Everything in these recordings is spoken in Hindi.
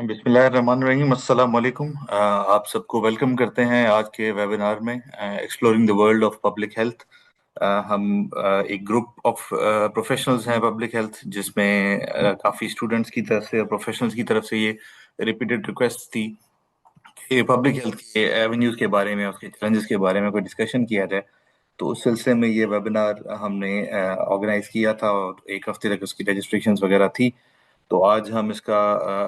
बिस्मिल्लाहिर्रहमानिर्रहीम अस्सलाम वालेकुम। आप सबको वेलकम करते हैं आज के वेबिनार में exploring the world of public health. हम एक ग्रुप ऑफ प्रोफेशनल्स हैं पब्लिक हेल्थ, जिसमें काफ़ी स्टूडेंट्स की तरफ से और प्रोफेशनल्स की तरफ से ये रिपीटेड रिक्वेस्ट थी कि पब्लिक हेल्थ के एवेन्यूज़ के बारे में, उसके चैलेंजेस के बारे में कोई डिस्कशन किया जाए। तो उस सिलसिले में ये वेबिनार हमने ऑर्गेनाइज किया था और एक हफ्ते तक उसकी रजिस्ट्रेशंस वगैरह थी। तो आज हम इसका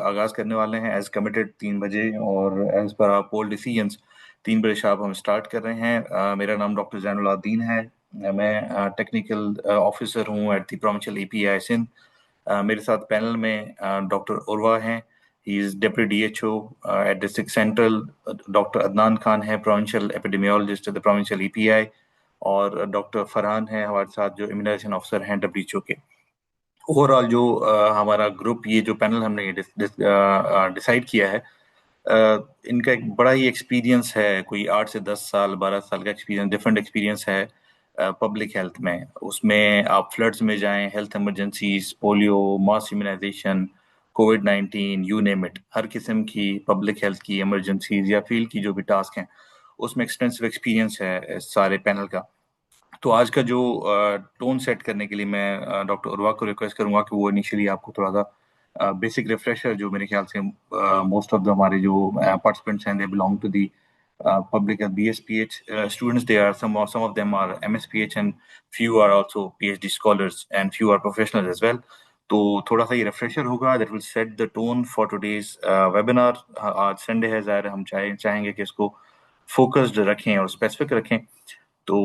आगाज करने वाले हैं एज कमिटेड 3 बजे, और एज पर आवर पोल डिसीजंस 3 बजे शार्प हम स्टार्ट कर रहे हैं। मेरा नाम डॉक्टर जैनुल आबदीन है। मैं टेक्निकल ऑफिसर हूँ at the provincial EPI Sindh. मेरे साथ पैनल में डॉक्टर उर्वा हैं, he is deputy DHO at district central. Doctor Adnan Khan है, provincial epidemiologist at the provincial EPI. और डॉक्टर फरहान है हमारे साथ, जो इम्यूनाइजेशन ऑफिसर हैं डब्ल्यूएचओ के। ओवरऑल जो हमारा ग्रुप, ये जो पैनल हमने डिसाइड किया है, इनका एक बड़ा ही एक्सपीरियंस है, कोई 8 से 10 साल 12 साल का एक्सपीरियंस, डिफरेंट एक्सपीरियंस है पब्लिक हेल्थ में। उसमें आप फ्लड्स में जाएं, health emergencies, polio, mass immunization, कोविड-19, यू नेम इट, हर किस्म की पब्लिक हेल्थ की इमरजेंसीज या फील्ड की जो भी टास्क हैं, उसमें एक्सटेंसिव एक्सपीरियंस है इस सारे पैनल का। तो आज का जो टोन सेट करने के लिए मैं डॉक्टर उर्वा को रिक्वेस्ट करूंगा कि वो इनिशियली आपको थोड़ा सा बेसिक रिफ्रेशर, जो मेरे ख्याल से मोस्ट ऑफ द हमारे जो पार्टिसिपेंट्स हैं, they belong to the public at BSPH students. They are some of them are MSPH, and few are also PhD scholars, and few are professionals as well. तो थोड़ा सा ये रिफ्रेशर होगा, that will set the tone for today's webinar. आज संडे है, ज़ाहिर है हम चाहेंगे कि इसको फोकस्ड रखें और स्पेसिफिक रखें। तो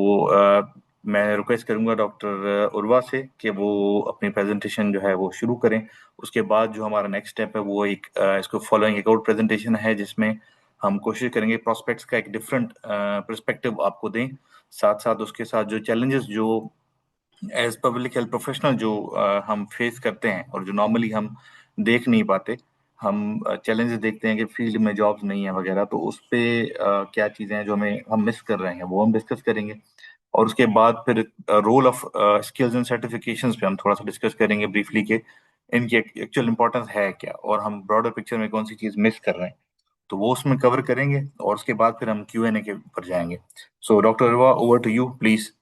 मैं रिक्वेस्ट करूंगा डॉक्टर उर्वा से कि वो अपनी प्रेजेंटेशन जो है वो शुरू करें। उसके बाद जो हमारा नेक्स्ट स्टेप है वो एक इसको फॉलोइंग एक और प्रेजेंटेशन है, जिसमें हम कोशिश करेंगे प्रॉस्पेक्ट्स का एक डिफरेंट पर्सपेक्टिव आपको दें। साथ साथ उसके साथ जो चैलेंजेस जो एज पब्लिक हेल्थ प्रोफेशनल जो हम फेस करते हैं और जो नॉर्मली हम देख नहीं पाते, हम चैलेंजेस देखते हैं कि फील्ड में जॉब्स नहीं है वगैरह, तो उस पे क्या चीज़ें हैं जो हम मिस कर रहे हैं, वो हम डिस्कस करेंगे। और उसके बाद फिर role of skills and certifications पे हम थोड़ा सा डिस्कस करेंगे ब्रीफली कि इनकी एक्चुअल इंपॉर्टेंस है क्या, और हम ब्रॉडर पिक्चर में कौन सी चीज़ मिस कर रहे हैं, तो वो उसमें कवर करेंगे। और उसके बाद फिर हम Q&A के ऊपर जाएंगे। So doctor Arwa, over to you please.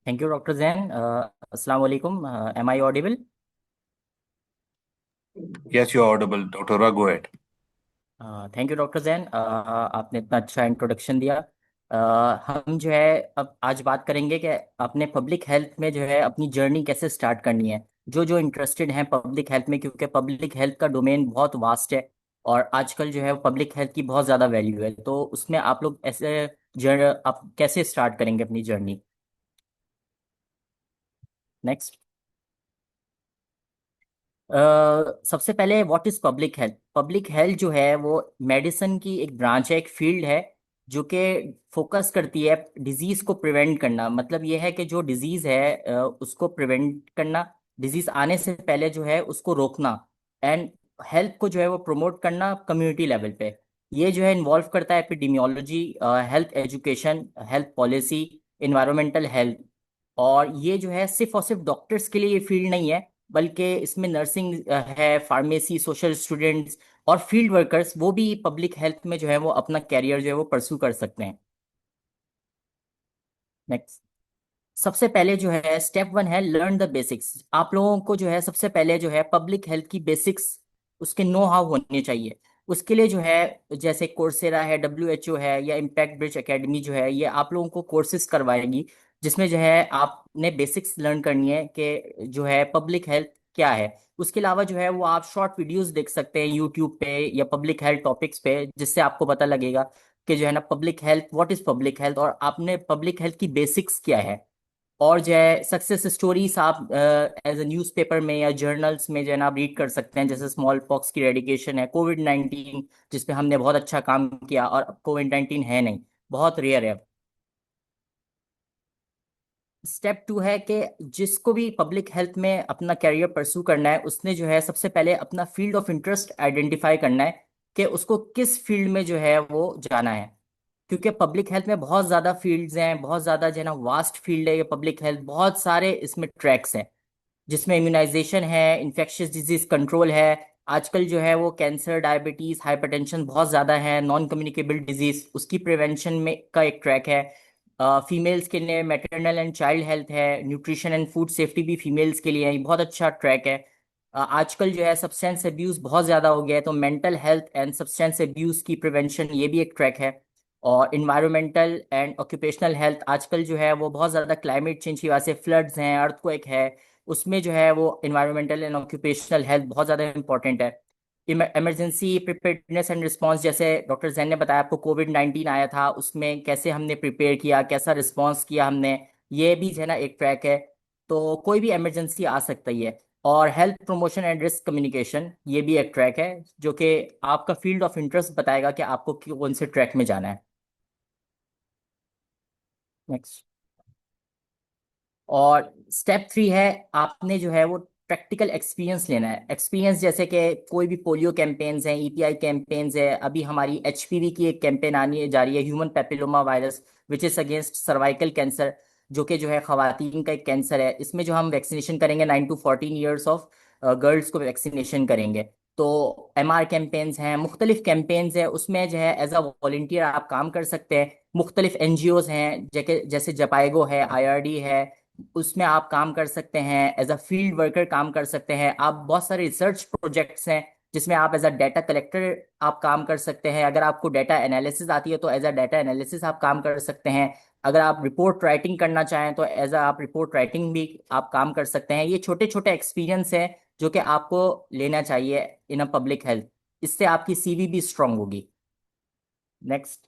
Thank you doctor Jain. अस्सलाम वालेकुम। Am I audible? Yes, you are audible, doctor Arwa, go ahead. Thank you doctor Jain, आपने इतना अच्छा इंट्रोडक्शन दिया। हम जो है अब आज बात करेंगे कि अपने पब्लिक हेल्थ में जो है अपनी जर्नी कैसे स्टार्ट करनी है। जो जो इंटरेस्टेड हैं पब्लिक हेल्थ में, क्योंकि पब्लिक हेल्थ का डोमेन बहुत वास्ट है और आजकल जो है पब्लिक हेल्थ की बहुत ज़्यादा वैल्यू है, तो उसमें आप लोग ऐसे आप कैसे स्टार्ट करेंगे अपनी जर्नी? नेक्स्ट। सबसे पहले what is public health? Public health जो है वो मेडिसिन की एक ब्रांच है, एक फील्ड है जो कि फोकस करती है डिजीज को प्रिवेंट करना। मतलब ये है कि जो डिजीज है उसको प्रिवेंट करना, डिजीज आने से पहले जो है उसको रोकना, एंड हेल्थ को जो है वो प्रमोट करना कम्युनिटी लेवल पे। ये जो है इन्वॉल्व करता है epidemiology, health education, health policy, environmental health. और ये जो है सिर्फ और सिर्फ डॉक्टर्स के लिए ये फील्ड नहीं है, बल्कि इसमें नर्सिंग है, फार्मेसी, सोशल स्टूडेंट्स और फील्ड वर्कर्स, वो भी पब्लिक हेल्थ में जो है वो अपना कैरियर जो है वो परस्यू कर सकते हैं। नेक्स्ट। सबसे पहले जो है स्टेप वन है लर्न द बेसिक्स। आप लोगों को जो है सबसे पहले जो है पब्लिक हेल्थ की बेसिक्स, उसके नो हाउ होने चाहिए। उसके लिए जो है जैसे कोर्सेरा है, डब्ल्यू एच ओ है, या इम्पैक्ट ब्रिज एकेडमी जो है, ये आप लोगों को कोर्सेज करवाएगी जिसमें जो है आपने बेसिक्स लर्न करनी है कि जो है पब्लिक हेल्थ क्या है। उसके अलावा जो है वो आप शॉर्ट वीडियोस देख सकते हैं यूट्यूब पे या पब्लिक हेल्थ टॉपिक्स पे, जिससे आपको पता लगेगा कि जो है ना public health, what is public health, और आपने पब्लिक हेल्थ की बेसिक्स क्या है। और जो है सक्सेस स्टोरीज आप एज ए न्यूज़पेपर में या जर्नल्स में जो है ना आप रीड कर सकते हैं, जैसे स्मॉल पॉक्स की रेडिकेशन है, कोविड-19 जिसपे हमने बहुत अच्छा काम किया और अब कोविड-19 है नहीं, बहुत रेयर है अब। स्टेप टू है कि जिसको भी पब्लिक हेल्थ में अपना कैरियर परस्यू करना है, उसने जो है सबसे पहले अपना फील्ड ऑफ इंटरेस्ट आइडेंटिफाई करना है कि उसको किस फील्ड में जो है वो जाना है। क्योंकि पब्लिक हेल्थ में बहुत ज़्यादा फील्ड्स हैं, बहुत ज़्यादा जो है ना वास्ट फील्ड है ये पब्लिक हेल्थ, बहुत सारे इसमें ट्रैक्स हैं। जिसमें इम्यूनाइजेशन है, इन्फेक्शियस डिजीज कंट्रोल है। आजकल जो है वो कैंसर, डायबिटीज, हाइपरटेंशन बहुत ज़्यादा है, नॉन कम्युनिकेबल डिजीज, उसकी प्रिवेंशन में का एक ट्रैक है। फीमेल्स के लिए मैटरनल एंड चाइल्ड हेल्थ है, न्यूट्रिशन एंड फूड सेफ्टी भी फीमेल्स के लिए है, ये बहुत अच्छा ट्रैक है। आजकल जो है सब्सटेंस अब्यूज बहुत ज़्यादा हो गया है, तो mental health and substance abuse की प्रिवेंशन ये भी एक ट्रैक है। और इन्वायरमेंटल एंड ऑक्यूपेशनल हेल्थ, आजकल जो है वो बहुत ज़्यादा क्लाइमेट चेंज की वजह से फ्लड्स हैं, अर्थक्वेक है, उसमें जो है वो इन्वायरमेंटल एंड ऑक्यूपेशनल हेल्थ बहुत ज़्यादा इंपॉर्टेंट है। इमरजेंसी प्रिपेयर्डनेस एंड रिस्पांस, जैसे डॉक्टर जैन ने बताया आपको कोविड-19 आया था, उसमें कैसे हमने प्रिपेयर किया, कैसा रिस्पांस किया हमने, ये भी जो है ना एक ट्रैक है। तो कोई भी इमरजेंसी आ सकता ही है। और health promotion and risk communication, ये भी एक ट्रैक है, जो कि आपका फील्ड ऑफ इंटरेस्ट बताएगा कि आपको कौन से ट्रैक में जाना है। नेक्स्ट। और स्टेप 3 है, आपने जो है वो प्रैक्टिकल एक्सपीरियंस लेना है। एक्सपीरियंस जैसे कि कोई भी पोलियो कैंपेन्स हैं, ईपीआई कैंपेन्स है, अभी हमारी एचपीवी की एक कैंपेन आनी जा रही है, human papilloma virus which is against cervical cancer, जो है खवातीन का एक कैंसर है। इसमें जो हम वैक्सीनेशन करेंगे 9 to 14 ईयर्स ऑफ गर्ल्स को वैक्सीनेशन करेंगे। तो एमआर कैंपेन्स हैं, मुख्तलिफ कैंपेन्स हैं, उसमें जो है एज अ वॉल्टियर आप काम कर सकते हैं। मुख्तलिफ एनजीओज हैं, जैसे जपाएगो है, आईआरडी है, उसमें आप काम कर सकते हैं, एज अ फील्ड वर्कर काम कर सकते हैं आप। बहुत सारे रिसर्च प्रोजेक्ट्स हैं जिसमें आप एज अ डाटा कलेक्टर आप काम कर सकते हैं। अगर आपको डाटा एनालिसिस आती है तो एज अ डाटा एनालिसिस आप काम कर सकते हैं। अगर आप रिपोर्ट राइटिंग करना चाहें तो एज अ आप रिपोर्ट राइटिंग भी आप काम कर सकते हैं। ये छोटे छोटे एक्सपीरियंस हैं जो कि आपको लेना चाहिए इन अ पब्लिक हेल्थ। इससे आपकी सीवी भी स्ट्रांग होगी। नेक्स्ट।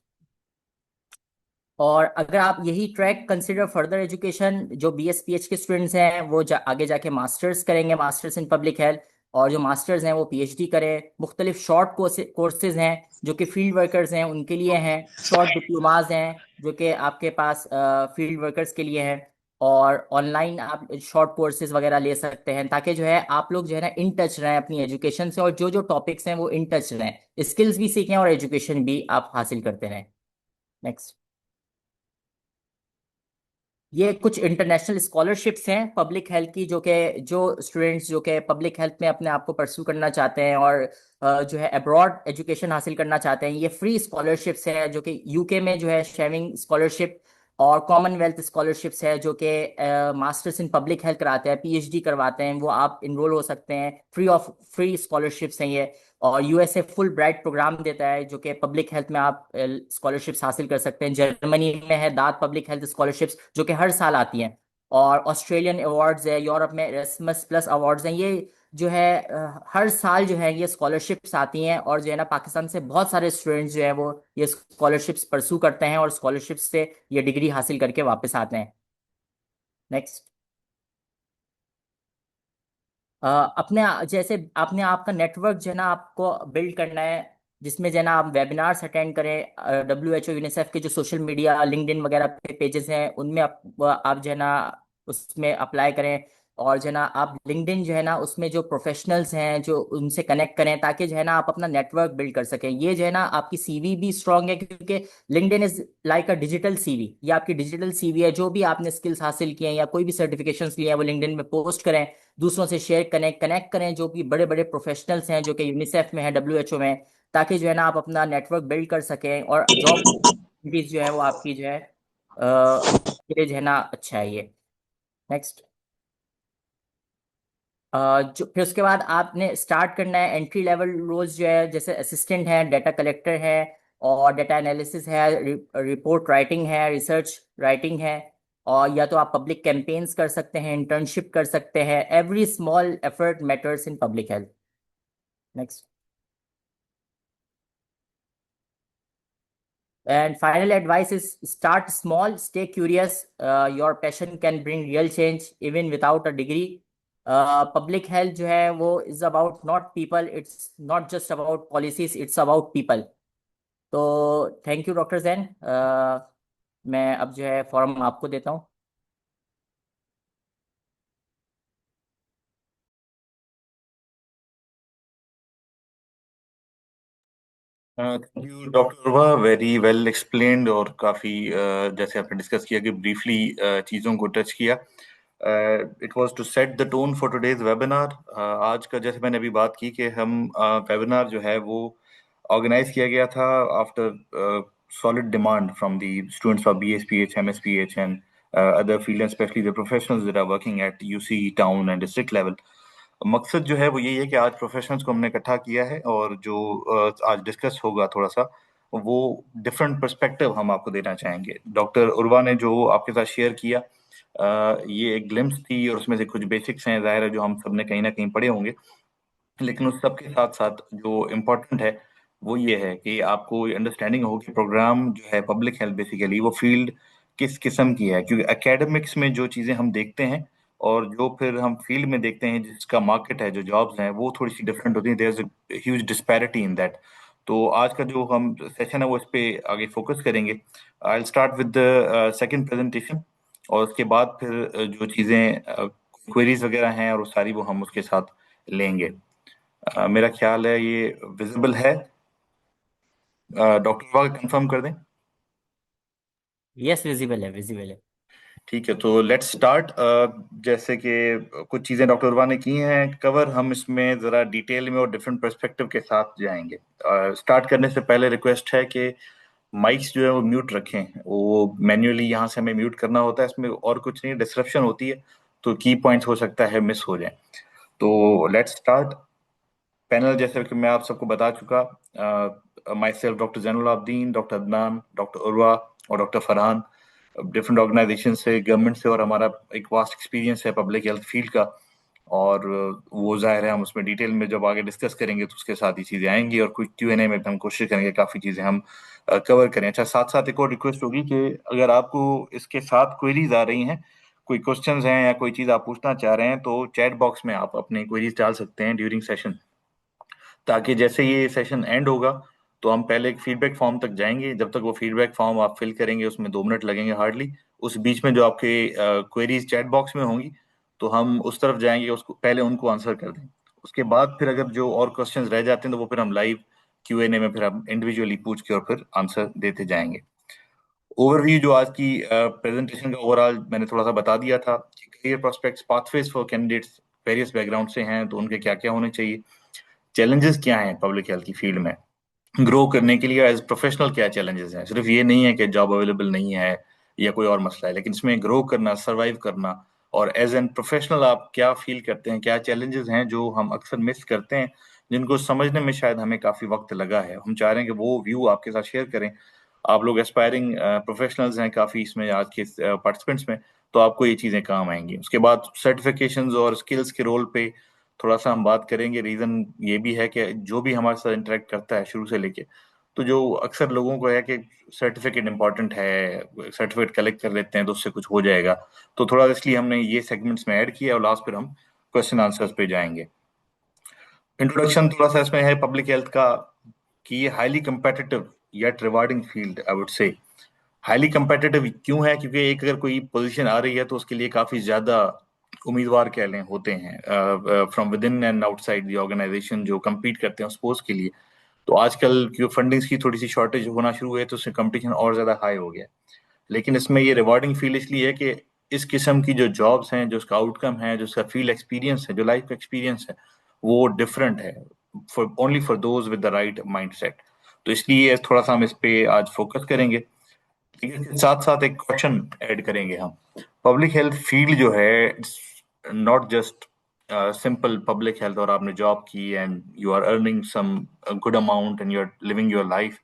और अगर आप यही ट्रैक कंसिडर फर्दर एजुकेशन, जो बीएस पीएच के स्टूडेंट्स हैं वो आगे जाके मास्टर्स करेंगे, मास्टर्स इन पब्लिक हेल्थ। और जो मास्टर्स हैं वो पीएचडी करें। मुख्तलिफ शॉर्ट कोर्सेज हैं जो कि फील्ड वर्कर्स हैं उनके लिए हैं, शॉर्ट डिप्लोमाज हैं जो कि आपके पास फील्ड वर्कर्स के लिए हैं। और ऑनलाइन आप शॉर्ट कोर्सेज वगैरह ले सकते हैं, ताकि जो है आप लोग जो है ना इन टच रहें अपनी एजुकेशन से, और जो जो टॉपिक्स हैं वो इन टच रहें, स्किल्स भी सीखें और एजुकेशन भी आप हासिल करते रहें। नेक्स्ट। ये कुछ इंटरनेशनल स्कॉलरशिप्स हैं पब्लिक हेल्थ की, जो स्टूडेंट्स जो कि पब्लिक हेल्थ में अपने आप को परस्यू करना चाहते हैं और जो है अब्रॉड एजुकेशन हासिल करना चाहते हैं, ये फ्री स्कॉलरशिप्स हैं, जो कि यूके में जो है शेविंग स्कॉलरशिप और कॉमनवेल्थ स्कॉलरशिप्स है, जो कि मास्टर्स इन पब्लिक हेल्थ कराते हैं, पीएचडी करवाते हैं, वो आप इनरोल हो सकते हैं। फ्री स्कॉलरशिप्स हैं ये। और यूएसए फुल ब्राइट प्रोग्राम देता है जो कि पब्लिक हेल्थ में आप स्कॉलरशिप्स हासिल कर सकते हैं। जर्मनी में है दात पब्लिक हेल्थ स्कॉलरशिप्स जो कि हर साल आती हैं। और ऑस्ट्रेलियन अवार्ड्स है, यूरोप में एरास्मस प्लस अवार्ड्स हैं, ये जो है हर साल जो है ये स्कॉलरशिप्स आती हैं। और जो है ना पाकिस्तान से बहुत सारे स्टूडेंट्स जो है वो ये स्कॉलरशिप्स परसू करते हैं और स्कॉलरशिप्स से ये डिग्री हासिल करके वापस आते हैं। नेक्स्ट। अपने जैसे आपने आपका नेटवर्क जो है ना आपको बिल्ड करना है, जिसमें जो है ना आप वेबिनार्स अटेंड करें, डब्ल्यू एच ओ, यूनिसेफ के जो सोशल मीडिया लिंक्डइन वगैरह पे पेजेस हैं उनमें आप जो है ना उसमें अप्लाई करें। और जो है ना आप लिंक्डइन जो है ना उसमें जो प्रोफेशनल्स हैं जो उनसे कनेक्ट करें, ताकि जो है ना आप अपना नेटवर्क बिल्ड कर सकें। ये जो है ना आपकी सीवी भी स्ट्रांग है, क्योंकि LinkedIn is like a digital CV, ये आपकी डिजिटल सीवी है। जो भी आपने स्किल्स हासिल किए हैं या कोई भी सर्टिफिकेशंस लिए हैं वो लिंक्डइन में पोस्ट करें, दूसरों से शेयर कनेक्ट करें, जो कि बड़े बड़े प्रोफेशनल्स हैं जो कि यूनिसेफ में है, डब्ल्यूएचओ में, ताकि जो है ना आप अपना नेटवर्क बिल्ड कर सकें और जॉब अपॉर्चुनिटीज जो है वो आपकी जो है के लिए जो है ना अच्छा है ये। नेक्स्ट। जो फिर उसके बाद आपने स्टार्ट करना है एंट्री लेवल रोल्स जो है, जैसे असिस्टेंट है, डाटा कलेक्टर है, और डाटा एनालिसिस है, रिपोर्ट राइटिंग है, रिसर्च राइटिंग है। और या तो आप पब्लिक कैंपेन्स कर सकते हैं, इंटर्नशिप कर सकते हैं। Every small effort matters in public health. Next. And final advice is start small, stay curious. Your passion can bring real change even without a degree. Public health जो है वो is about not people, it's not just about policies, it's about people. तो थैंक यू डॉक्टर जैन। मैं अब जो है फॉर्म आपको देता हूँ। Thank you doctor Urwa, very well explained और काफ़ी जैसे आपने डिस्कस किया कि ब्रीफली चीज़ों को टच किया। It was to set the tone for today's webinar. आज का जैसे मैंने अभी बात की कि हम वेबिनार जो है वो ऑर्गेनाइज किया गया था after solid demand from the students of BSPH, MSPH, and other field, and especially the professionals that are working at UC town and district level. मकसद जो है वो यही है कि आज प्रोफेशनल्स को हमने इकट्ठा किया है और जो आज डिस्कस होगा थोड़ा सा वो डिफरेंट पर्सपेक्टिव हम आपको देना चाहेंगे। डॉक्टर उर्वा ने जो आपके साथ शेयर किया ये एक ग्लिम्स थी और उसमें से कुछ बेसिक्स हैं, जाहिर है जो हम सब ने कहीं ना कहीं पढ़े होंगे, लेकिन उस सब के साथ साथ जो इम्पोर्टेंट है वो ये है कि आपको ये अंडरस्टैंडिंग हो कि प्रोग्राम जो है पब्लिक हेल्थ बेसिकली वो फील्ड किस किस्म की है, क्योंकि एकेडमिक्स में जो चीज़ें हम देखते हैं और जो फिर हम फील्ड में देखते हैं जिसका मार्केट है, जो जॉब्स हैं, वो थोड़ी सी डिफरेंट होती है। There is huge disparity in that. तो आज का जो हम सेशन है वो इस पे आगे फोकस करेंगे। I will start with the second presentation और उसके बाद फिर जो चीज़ें क्वेरीज वगैरह हैं और वो सारी वो हम उसके साथ लेंगे। मेरा ख्याल है ये विजिबल है। डॉक्टर वाल कंफर्म कर दें। यस, विजिबल है, विजिबल है। ठीक है, तो लेट्स स्टार्ट। जैसे कि कुछ चीज़ें डॉक्टर उर्वा ने की हैं कवर, हम इसमें ज़रा डिटेल में और डिफरेंट पर्सपेक्टिव के साथ जाएंगे। स्टार्ट करने से पहले रिक्वेस्ट है कि माइक्स जो है वो म्यूट रखें, वो मैन्युअली यहाँ से हमें म्यूट करना होता है, इसमें और कुछ नहीं, डिस्ट्रप्शन होती है तो की पॉइंट्स हो सकता है मिस हो जाए। तो लेट्स स्टार्ट। पैनल जैसे कि मैं आप सबको बता चुका, myself doctor Zainul Abideen, doctor Adnan, doctor Urwa और डॉक्टर फरहान, डिफरेंट ऑर्गेनाइजेशन से, गवर्नमेंट से, और हमारा एक वास्ट एक्सपीरियंस है पब्लिक हेल्थ फील्ड का। और वो जाहिर है हम उसमें डिटेल में जब आगे डिस्कस करेंगे तो उसके साथ ही चीज़ें आएंगी और कुछ Q&A में भी हम कोशिश करेंगे काफ़ी चीज़ें हम कवर करें। अच्छा, साथ साथ एक और रिक्वेस्ट होगी कि अगर आपको इसके साथ क्वेरीज आ रही हैं, कोई क्वेश्चंस हैं या कोई चीज़ आप पूछना चाह रहे हैं, तो चैट बॉक्स में आप अपने क्वेरीज डाल सकते हैं ड्यूरिंग सेशन, ताकि जैसे ये सेशन एंड होगा तो हम पहले एक फीडबैक फॉर्म तक जाएंगे। जब तक वो फीडबैक फॉर्म आप फिल करेंगे उसमें 2 मिनट लगेंगे हार्डली। उस बीच में जो आपके क्वेरीज चैट बॉक्स में होंगी तो हम उस तरफ जाएंगे, उसको पहले उनको आंसर कर दें। उसके बाद फिर अगर जो और क्वेश्चंस रह जाते हैं तो वो फिर हम लाइव Q&A में फिर हम इंडिविजुअली पूछ के और फिर आंसर देते जाएंगे। ओवरव्यू जो आज की प्रेजेंटेशन का ओवरऑल मैंने थोड़ा सा बता दिया था कि career prospects, pathways for candidates various background से हैं तो उनके क्या क्या होने चाहिए, चैलेंजेस क्या हैं पब्लिक हेल्थ की फील्ड में ग्रो करने के लिए, एज प्रोफेशनल क्या चैलेंजेस हैं। सिर्फ ये नहीं है कि जॉब अवेलेबल नहीं है या कोई और मसला है, लेकिन इसमें ग्रो करना, सरवाइव करना, और एज एन प्रोफेशनल आप क्या फील करते हैं, क्या चैलेंजेस हैं जो हम अक्सर मिस करते हैं, जिनको समझने में शायद हमें काफी वक्त लगा है। हम चाह रहे हैं कि वो व्यू आपके साथ शेयर करें। आप लोग एस्पायरिंग प्रोफेशनल्स हैं काफी इसमें आज के पार्टिसिपेंट्स में, तो आपको ये चीजें काम आएंगी। उसके बाद सर्टिफिकेशंस और स्किल्स के रोल पे थोड़ा सा हम बात करेंगे। रीजन ये भी है कि जो भी हमारे साथ इंटरेक्ट करता है शुरू से लेके, तो जो अक्सर लोगों को है कि सर्टिफिकेट इंपॉर्टेंट है, सर्टिफिकेट कलेक्ट कर लेते हैं तो उससे कुछ हो जाएगा, तो थोड़ा इसलिए हमने ये सेगमेंट्स में ऐड किया और लास्ट फिर हम क्वेश्चन आंसर्स पे जाएंगे। इंट्रोडक्शन थोड़ा सा इसमें है पब्लिक हेल्थ का कि ये highly competitive yet rewarding field, I would say. Highly competitive क्यों है? क्योंकि एक अगर कोई पोजीशन आ रही है तो उसके लिए काफी ज्यादा उम्मीदवार कह लें होते हैं from within and outside the organization जो compete करते हैं उस पोस्ट के लिए। तो आजकल क्यों फंडिंग्स की थोड़ी सी शॉर्टेज होना शुरू हुई है तो उसमें कंपटीशन और ज्यादा हाई हो गया। लेकिन इसमें ये रिवार्डिंग फील इसलिए है कि इस किस्म की जो जॉब्स हैं, जो उसका आउटकम है, जो उसका फील्ड एक्सपीरियंस है, जो लाइफ का एक्सपीरियंस है, वो डिफरेंट है for only for those with the right mindset. तो इसलिए थोड़ा सा हम इस पे आज फोकस करेंगे। लेकिन इसके साथ साथ एक क्वेश्चन ऐड करेंगे हम। पब्लिक हेल्थ फील्ड जो है it's not just simple public health और आपने जॉब की and you are earning some good amount and you are living your life.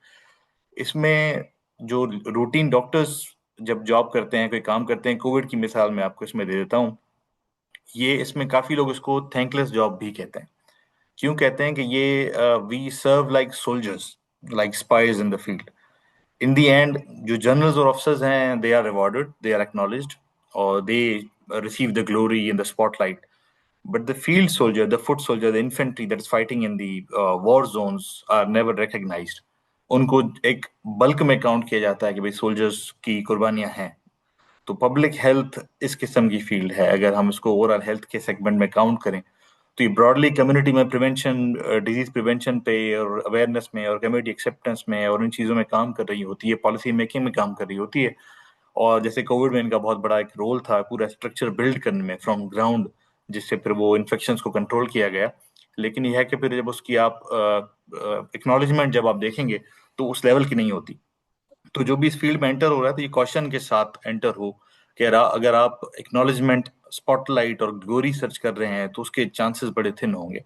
इसमें जो रूटीन डॉक्टर्स जब जॉब करते हैं, कोई काम करते हैं, कोविड की मिसाल मैं आपको इसमें दे देता हूँ, ये इसमें काफी लोग इसको थैंकलेस जॉब भी कहते हैं। क्यों कहते हैं कि ये we serve like soldiers, like spies in the field. In the end जो जनरल्स और ऑफिसर्स हैं they are rewarded, they are acknowledged और they receive the glory in the spotlight. But the field soldier, the foot soldier, the infantry that is fighting in the war zones are never recognized. उनको एक बल्क में काउंट किया जाता है कि भाई सोल्जर्स की कुर्बानियां हैं। तो पब्लिक हेल्थ इस किस्म की फील्ड है, अगर हम इसको ओवरऑल हेल्थ के सेगमेंट में काउंट करें तो ये ब्रॉडली कम्युनिटी में प्रिवेंशन, डिजीज प्रिवेंशन पे और अवेयरनेस में और कम्युनिटी एक्सेप्टेंस में और इन चीज़ों में काम कर रही होती है, पॉलिसी मेकिंग में काम कर रही होती है। और जैसे कोविड में इनका बहुत बड़ा एक रोल था पूरा स्ट्रक्चर बिल्ड करने में फ्रॉम ग्राउंड, जिससे फिर वो इन्फेक्शंस को कंट्रोल किया गया। लेकिन यह है कि फिर जब उसकी आप एक्नॉलेजमेंट जब आप देखेंगे तो उस लेवल की नहीं होती। तो जो भी इस फील्ड में एंटर हो रहा है तो ये क्वेश्चन के साथ एंटर हो कि अगर आप एक्नॉलेजमेंट, स्पॉटलाइट और ग्लोरी सर्च कर रहे हैं तो उसके चांसेस बड़े थिन होंगे।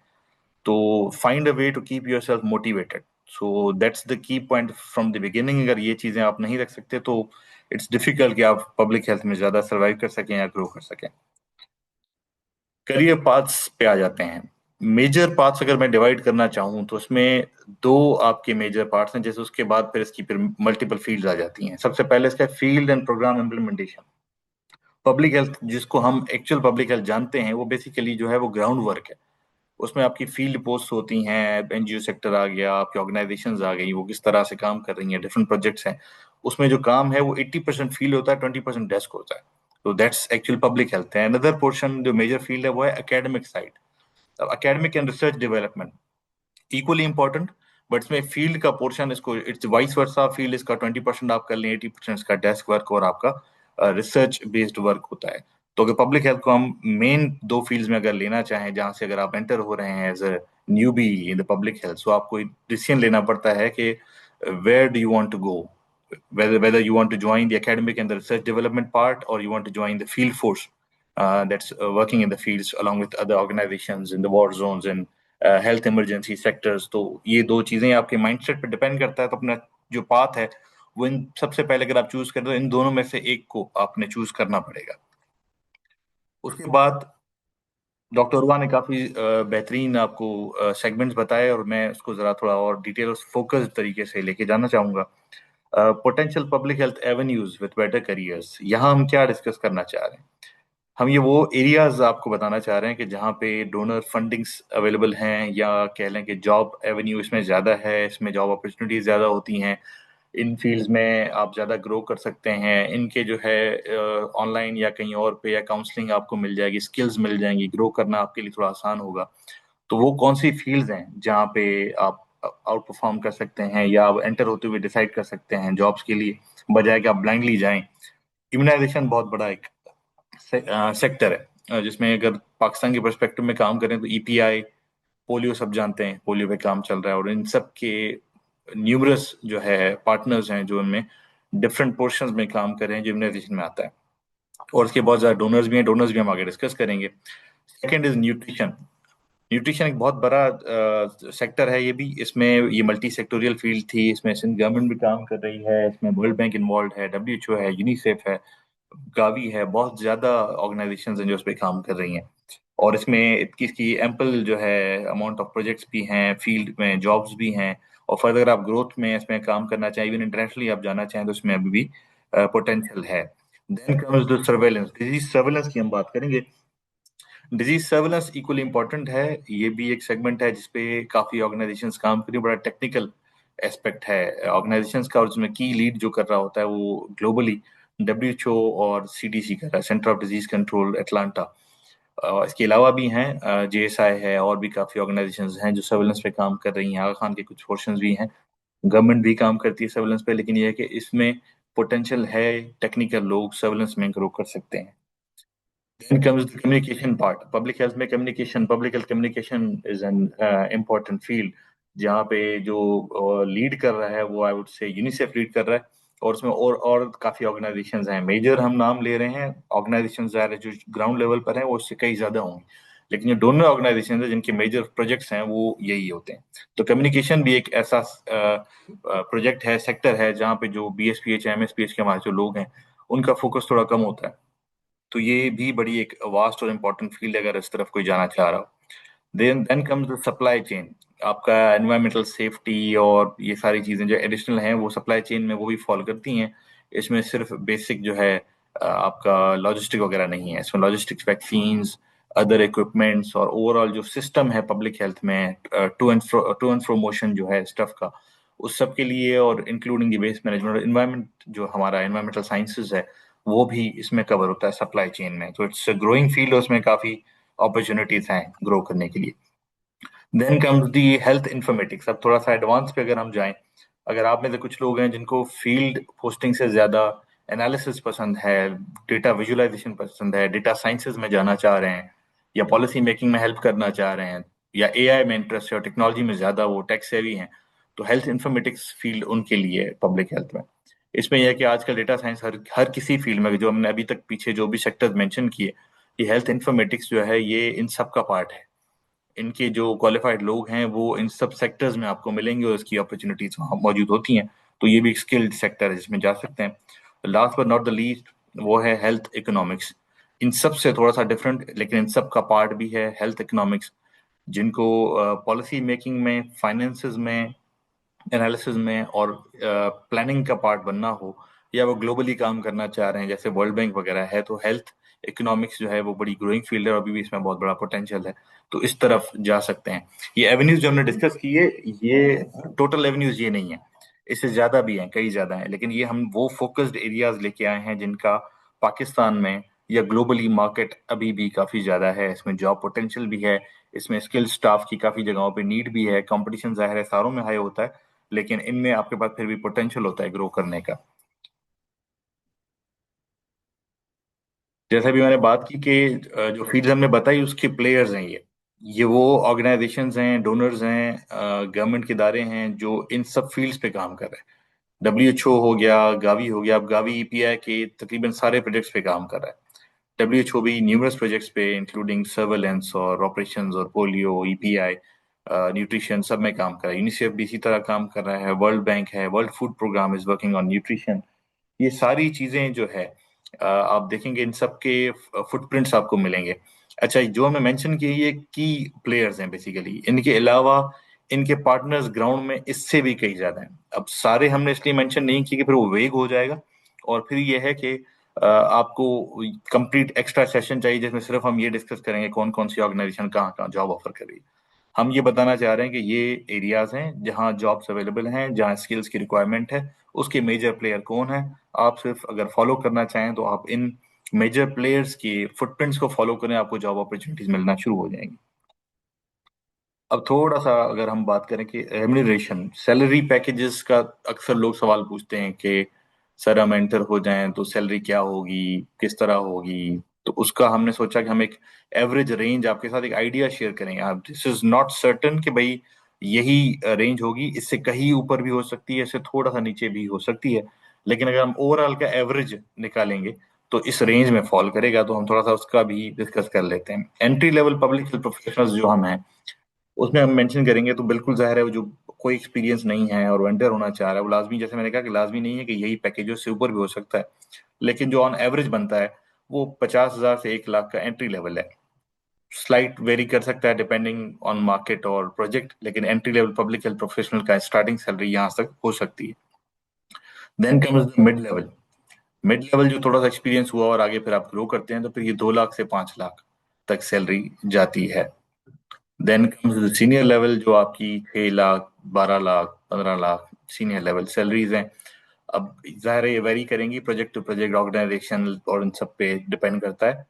तो find a way to keep yourself motivated. So that's the key point from the beginning. अगर ये चीजें आप नहीं रख सकते तो इट्स डिफिकल्ट कि आप पब्लिक हेल्थ में ज्यादा सर्वाइव कर सकें या ग्रो कर सकें। करियर पाथ्स पे आ जाते हैं। मेजर पाथ्स अगर मैं डिवाइड करना चाहूँ तो उसमें दो आपके मेजर पार्ट्स हैं, जैसे उसके बाद फिर इसकी फिर मल्टीपल फील्ड्स आ जाती हैं। सबसे पहले इसका field and programme implementation. Public health जिसको हम एक्चुअल पब्लिक हेल्थ जानते हैं वो बेसिकली जो है वो ग्राउंड वर्क है। उसमें आपकी फील्ड पोस्ट होती हैं, एनजीओ सेक्टर आ गया, आपकी ऑर्गेनाइजेशंस आ गई, वो किस तरह से काम कर रही हैं, डिफरेंट प्रोजेक्ट्स हैं। उसमें जो काम है वो 80% फील्ड होता है, 20% डेस्क होता है। तो दैट्स एक्चुअल पब्लिक हेल्थ है। अनदर पोर्शन जो मेजर फील्ड है वो है एकेडमिक साइड। अब academic and research development equally important, but इसमें फील्ड का पोर्शन इसको इट्स वाइस वर्सा। फील्ड इसका 20% आप कर लें, 80% इसका डेस्क वर्क और आपका रिसर्च बेस्ड वर्क होता है। तो अगर पब्लिक हेल्थ को हम मेन दो फील्ड्स में अगर लेना चाहें, जहां से अगर आप एंटर हो रहे हैं as a newbie in the public health, तो आपको डिसीजन लेना पड़ता है कि where do you want to go, whether you want to join the academic and the research development part, or you want to join the field force that's working in the fields along with other organizations in the war zones and health emergency sectors. तो ये दो चीजें आपके माइंडसेट पे डिपेंड करता है। तो अपना जो पाथ है वो इन सबसे पहले अगर आप चूज करें तो इन दोनों में से एक को आपने चूज करना पड़ेगा। उसके बाद डॉक्टर उर्वा ने काफी बेहतरीन आपको सेगमेंट्स बताए और मैं उसको जरा थोड़ा और डिटेल फोकस्ड तरीके से लेके जाना चाहूंगा। Potential public health avenues with better careers, यहाँ हम क्या डिस्कस करना चाह रहे हैं? हम ये वो एरियाज आपको बताना चाह रहे हैं कि जहाँ पे डोनर फंडिंग्स अवेलेबल हैं, या कह लें कि जॉब एवेन्यू इसमें ज़्यादा है, इसमें जॉब अपॉर्चुनिटीज ज़्यादा होती हैं, इन फील्ड्स में आप ज़्यादा ग्रो कर सकते हैं। इनके जो है ऑनलाइन या कहीं और पे या काउंसलिंग आपको मिल जाएगी, स्किल्स मिल जाएंगी, ग्रो करना आपके लिए थोड़ा आसान होगा। तो वो कौन सी फील्ड्स हैं जहाँ पे आप आउट परफॉर्म कर सकते हैं या आप एंटर होते हुए डिसाइड कर सकते हैं जॉब्स के लिए, बजाय कि आप ब्लाइंडली जाएं। इम्यूनाइजेशन बहुत बड़ा एक सेक्टर है, जिसमें अगर पाकिस्तान के परस्पेक्टिव में काम करें तो ईपीआई, पोलियो सब जानते हैं, पोलियो पे काम चल रहा है, और इन सब के न्यूमरस जो है पार्टनर्स हैं जो इनमें डिफरेंट पोर्शंस में काम कर रहे हैं जो इम्यूनाइजेशन में आता है। और इसके बहुत ज़्यादा डोनर्स भी हैं, डोनर्स भी हम आगे डिस्कस करेंगे। Second is nutrition. न्यूट्रिशन एक बहुत बड़ा सेक्टर है ये भी। इसमें ये मल्टी सेक्टोरियल फील्ड थी, इसमें सिंध गवर्नमेंट भी काम कर रही है, इसमें वर्ल्ड बैंक इन्वॉल्व है, डब्ल्यूएचओ है, यूनिसेफ है, गावी है, बहुत ज्यादा ऑर्गेनाइजेशंस हैं जो इस पे काम कर रही हैं। और इसमें इसकी एम्पल जो है अमाउंट ऑफ प्रोजेक्ट्स भी हैं, फील्ड में जॉब्स भी हैं। और फर्दर आप ग्रोथ में इसमें काम करना चाहें, इवन इंटरनेशनली आप जाना चाहें, तो इसमें अभी भी पोटेंशियल है। Then comes the surveillance, disease surveillance की हम बात करेंगे। डिजीज सर्वेलेंस इक्वली इंपॉर्टेंट है। ये भी एक सेगमेंट है जिसपे काफी ऑर्गेनाइजेशंस काम कर रही है, बड़ा टेक्निकल एस्पेक्ट है ऑर्गेनाइजेशंस का, और उसमें की लीड जो कर रहा होता है वो ग्लोबली डब्ल्यूएचओ और सीडीसी कर रहा है, centre of disease control Atlanta. इसके अलावा भी हैं, जेएसआई है, और भी काफी ऑर्गेनाइजेशंस हैं जो सर्वेलेंस पे काम कर रही हैं। आगा खान के कुछ पोर्शंस भी हैं, गवर्नमेंट भी काम करती है सर्वेलेंस पे, लेकिन ये है कि इसमें पोटेंशियल है, टेक्निकल लोग सर्वेलेंस में ग्रो कर सकते हैं। Then comes the communication part. Public health में communication, public health communication is an important field, जहाँ पे जो लीड कर रहा है वो I would say UNICEF lead कर रहा है। और उसमें और काफी ऑर्गेनाइजेशंस हैं, मेजर हम नाम ले रहे हैं। ऑर्गेनाइजेशंस जो ग्राउंड लेवल पर हैं वो उससे कई ज्यादा होंगे, लेकिन जो डोनर ऑर्गेनाइजेशन है जिनके मेजर प्रोजेक्ट्स हैं वो यही होते हैं। तो कम्युनिकेशन भी एक ऐसा प्रोजेक्ट है, सेक्टर है, जहाँ पे जो बीएसपीएच एमएसपीएच के हमारे जो लोग हैं उनका फोकस थोड़ा कम होता है। तो ये भी बड़ी एक वास्ट और इम्पोर्टेंट फील्ड है अगर इस तरफ कोई जाना चाह रहा हो। Then comes the supply chain. आपका एनवायरमेंटल सेफ्टी और ये सारी चीजें जो एडिशनल हैं वो सप्लाई चेन में वो भी फॉलो करती हैं। इसमें सिर्फ बेसिक जो है आपका लॉजिस्टिक वगैरह नहीं है, इसमें लॉजिस्टिक्स, वैक्सीन्स, अदर इक्विपमेंट्स और ओवरऑल जो सिस्टम है पब्लिक हेल्थ में, टू एंड फ्रो मोशन जो है स्टफ का, उस सब के लिए, और इंक्लूडिंग द वेस्ट मैनेजमेंट और इन्वायरमेंट जो हमारा एनवायरमेंटल साइंसेज है वो भी इसमें कवर होता है सप्लाई चेन में। तो इट्स ग्रोइंग फील्ड, उसमें काफी अपॉर्चुनिटीज हैं ग्रो करने के लिए। Then comes the health informatics. अब थोड़ा सा एडवांस पे अगर हम जाएं, अगर आप में से कुछ लोग हैं जिनको फील्ड पोस्टिंग से ज्यादा एनालिसिस पसंद है, डेटा विजुअलाइजेशन पसंद है, डेटा साइंसेज में जाना चाह रहे हैं, या पॉलिसी मेकिंग में हेल्प करना चाह रहे हैं, या एआई में इंटरेस्ट है और टेक्नोलॉजी में ज़्यादा वो टेक सेवी हैं, तो हेल्थ इंफॉर्मेटिक्स फील्ड उनके लिए पब्लिक हेल्थ में। इसमें यह है कि आजकल डेटा साइंस हर हर किसी फील्ड में, जो हमने अभी तक पीछे जो भी सेक्टर्स मेंशन किए, ये हेल्थ इंफॉर्मेटिक्स जो है ये इन सब का पार्ट है। इनके जो क्वालिफाइड लोग हैं वो इन सब सेक्टर्स में आपको मिलेंगे और इसकी अपॉर्चुनिटीज वहाँ मौजूद होती हैं। तो ये भी एक स्किल्ड सेक्टर है जिसमें जा सकते हैं। Last but not the least वो है हेल्थ इकोनॉमिक्स। इन सब से थोड़ा सा डिफरेंट, लेकिन इन सब का पार्ट भी है हेल्थ इकोनॉमिक्स, जिनको पॉलिसी मेकिंग में, फाइनेंसेस में, एनालिसिस में और प्लानिंग का पार्ट बनना हो, या वो ग्लोबली काम करना चाह रहे हैं जैसे वर्ल्ड बैंक वगैरह है, तो हेल्थ इकोनॉमिक्स जो है वो बड़ी ग्रोइंग फील्ड है और अभी भी इसमें बहुत बड़ा पोटेंशियल है। तो इस तरफ जा सकते हैं। ये एवेन्यूज जो हमने डिस्कस किए, ये टोटल एवेन्यूज ये नहीं है, इससे ज्यादा भी हैं, कई ज्यादा हैं, लेकिन ये हम वो फोकस्ड एरियाज लेके आए हैं जिनका पाकिस्तान में या ग्लोबली मार्केट अभी भी काफी ज्यादा है। इसमें जॉब पोटेंशियल भी है, इसमें स्किल्ड स्टाफ की काफी जगहों पे नीड भी है, कंपटीशन जाहिर है सारों में हाई होता है, लेकिन इनमें आपके पास फिर भी पोटेंशियल होता है ग्रो करने का। जैसा भी मैंने बात की कि जो फील्ड हमने बताई उसके प्लेयर्स हैं ये वो ऑर्गेनाइजेशंस हैं, डोनर्स हैं, गवर्नमेंट के इदारे हैं जो इन सब फील्ड्स पे काम कर रहे हैं। डब्ल्यू एच ओ हो गया, गावी हो गया, अब गावी ईपीआई के तकरीबन सारे प्रोजेक्ट्स पे काम कर रहा है। डब्ल्यू एच ओ भी न्यूमरस प्रोजेक्ट्स पे इंक्लूडिंग सर्वेलेंस और ऑपरेशंस और पोलियो, ईपीआई, न्यूट्रिशन, सब में काम कर रहा है। यूनिसेफ भी इसी तरह काम कर रहा है, वर्ल्ड बैंक है, world food programme is working on nutrition. ये सारी चीजें जो है आप देखेंगे इन सब के फुटप्रिंट्स आपको मिलेंगे। अच्छा, जो हमने मेंशन किए ये की प्लेयर्स हैं बेसिकली, इनके अलावा इनके पार्टनर्स ग्राउंड में इससे भी कई ज्यादा हैं। अब सारे हमने इसलिए मेंशन नहीं किए कि फिर वो वेग हो जाएगा, और फिर ये है कि आपको कंप्लीट एक्स्ट्रा सेशन चाहिए जिसमें सिर्फ हम ये डिस्कस करेंगे कौन कौन सी ऑर्गेनाइजेशन कहाँ कहाँ जॉब ऑफर कर रही है। हम ये बताना चाह रहे हैं कि ये एरियाज हैं जहाँ जॉब्स अवेलेबल हैं, जहाँ स्किल्स की रिक्वायरमेंट है, उसके मेजर प्लेयर कौन है। आप सिर्फ अगर फॉलो करना चाहें तो आप इन मेजर प्लेयर्स के फुटप्रिंट्स को फॉलो करें, आपको जॉब अपॉर्चुनिटीज मिलना शुरू हो जाएंगी। अब थोड़ा सा अगर हम बात करें कि रेम्यूनरेशन, सैलरी पैकेजेस का अक्सर लोग सवाल पूछते हैं कि सर हम एंटर हो जाएं तो सैलरी क्या होगी, किस तरह होगी। तो उसका हमने सोचा कि हम एक एवरेज रेंज आपके साथ एक आइडिया शेयर करेंगे। आप, दिस इज नॉट सर्टन कि भाई यही रेंज होगी, इससे कहीं ऊपर भी हो सकती है, इससे थोड़ा सा नीचे भी हो सकती है, लेकिन अगर हम ओवरऑल का एवरेज निकालेंगे तो इस रेंज में फॉल करेगा। तो हम थोड़ा सा उसका भी डिस्कस कर लेते हैं। Entry level public health professionals जो हम हैं उसमें हम मेंशन करेंगे, तो बिल्कुल जाहिर है वो जो कोई एक्सपीरियंस नहीं है और वेंडर होना चाह रहा है वो लाजमी, जैसे मैंने कहा कि लाजमी नहीं है कि यही पैकेज से ऊपर भी हो सकता है, लेकिन जो ऑन एवरेज बनता है वो 50,000 से 1 लाख का एंट्री लेवल है। स्लाइट वेरी कर सकता है डिपेंडिंग ऑन मार्केट और प्रोजेक्ट, लेकिन entry level public health professional का स्टार्टिंग सैलरी यहाँ तक हो सकती है। Then comes the mid level. Mid level जो थोड़ा सा एक्सपीरियंस हुआ और आगे फिर आप ग्रो करते हैं तो फिर ये 2 लाख से 5 लाख तक सैलरी जाती है। देन कम्स सीनियर लेवल जो आपकी 6 lakh, 12 lakh, 15 lakh senior level salaries हैं। अब जाहिर है ये वेरी करेंगी प्रोजेक्ट टू प्रोजेक्ट, ऑर्गेनाइजेशन और इन सब पे डिपेंड करता है।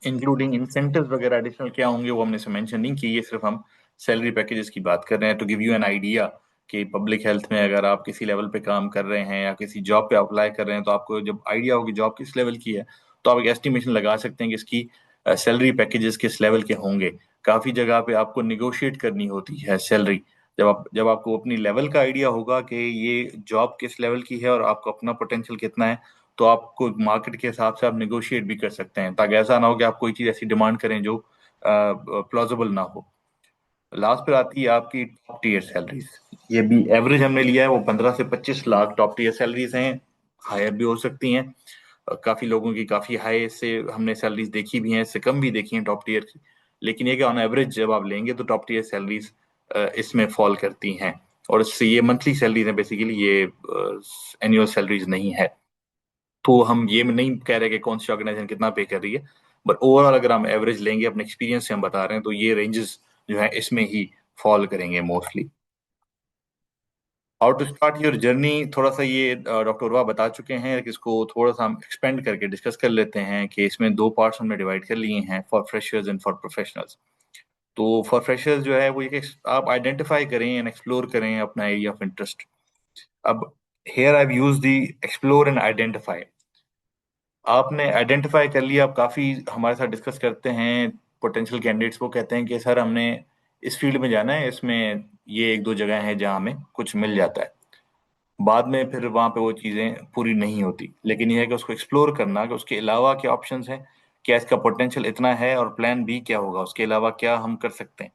इंक्लूडिंग इंसेंटिव्स वगैरह एडिशनल क्या होंगे वो हमने से मेंशन नहीं की, ये सिर्फ हम सैलरी पैकेजेस की बात कर रहे हैं to give you an idea कि पब्लिक हेल्थ में अगर आप किसी लेवल पे काम कर रहे हैं या किसी जॉब पे अप्लाई कर रहे हैं तो आपको जब आइडिया होगी जॉब किस लेवल की है, तो आप एक एस्टिमेशन लगा सकते हैं कि इसकी सैलरी पैकेजेस किस लेवल के होंगे। काफी जगह पे आपको निगोशिएट करनी होती है सैलरी। जब आपको अपनी लेवल का आइडिया होगा कि ये जॉब किस लेवल की है और आपको अपना पोटेंशियल कितना है, तो आपको मार्केट के हिसाब से आप निगोशिएट भी कर सकते हैं, ताकि ऐसा ना हो कि आप कोई चीज ऐसी डिमांड करें जो प्लॉजिबल ना हो। लास्ट पर आती है आपकी टॉप टीयर सैलरीज। ये भी एवरेज हमने लिया है, वो 15 से 25 लाख टॉप टीयर सैलरीज हैं। हायर भी हो सकती हैं, काफी लोगों की काफी हाई से हमने सैलरीज देखी भी हैं, इससे कम भी देखी हैं टॉप टीयर की। लेकिन ये कि ऑन एवरेज जब आप लेंगे तो टॉप टीयर सैलरीज इसमें फॉल करती हैं। और इससे ये मंथली सैलरीज है बेसिकली, ये एनुअल सैलरीज नहीं है। तो हम ये नहीं कह रहे कि कौन सी ऑर्गेनाइजेशन कितना पे कर रही है, बट ओवरऑल अगर हम एवरेज लेंगे, अपने एक्सपीरियंस से हम बता रहे हैं, तो ये रेंजेस जो है इसमें ही फॉल करेंगे mostly. How to start your journey, थोड़ा सा ये डॉक्टर उर्वा बता चुके हैं, इसको थोड़ा सा हम एक्सपेंड करके डिस्कस कर लेते हैं कि इसमें दो पार्ट्स हमने डिवाइड कर लिए हैं, for freshers and for professionals. तो फॉर फ्रेशर्स जो है वो ये कि आप आइडेंटिफाई करें एंड एक्सप्लोर करें अपना एरिया ऑफ इंटरेस्ट। अब here I use the explore and identify. आपने आइडेंटिफाई कर लिया, आप काफ़ी हमारे साथ डिस्कस करते हैं पोटेंशियल कैंडिडेट्स, वो कहते हैं कि सर हमने इस फील्ड में जाना है, इसमें ये एक दो जगह है जहाँ हमें कुछ मिल जाता है। बाद में फिर वहाँ पे वो चीज़ें पूरी नहीं होती, लेकिन यह है कि उसको एक्सप्लोर करना कि उसके अलावा क्या ऑप्शंस हैं, क्या इसका पोटेंशियल इतना है, और प्लान बी क्या होगा, उसके अलावा क्या हम कर सकते हैं।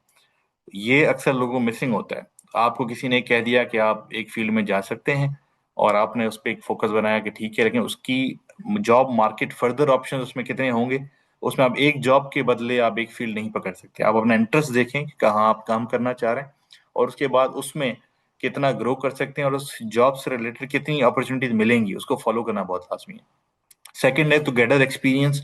ये अक्सर लोगों को मिसिंग होता है। आपको किसी ने कह दिया कि आप एक फील्ड में जा सकते हैं, और आपने उस पर एक फोकस बनाया कि ठीक है, लेकिन उसकी जॉब मार्केट फर्दर ऑप्शन उसमें कितने होंगे, उसमें आप एक जॉब के बदले आप एक फील्ड नहीं पकड़ सकते। आप अपना इंटरेस्ट देखें कि कहाँ आप काम करना चाह रहे हैं, और उसके बाद उसमें कितना ग्रो कर सकते हैं, और उस जॉब से रिलेटेड कितनी अपॉर्चुनिटीज मिलेंगी, उसको फॉलो करना बहुत लाजमी है। सेकंड है to gather experience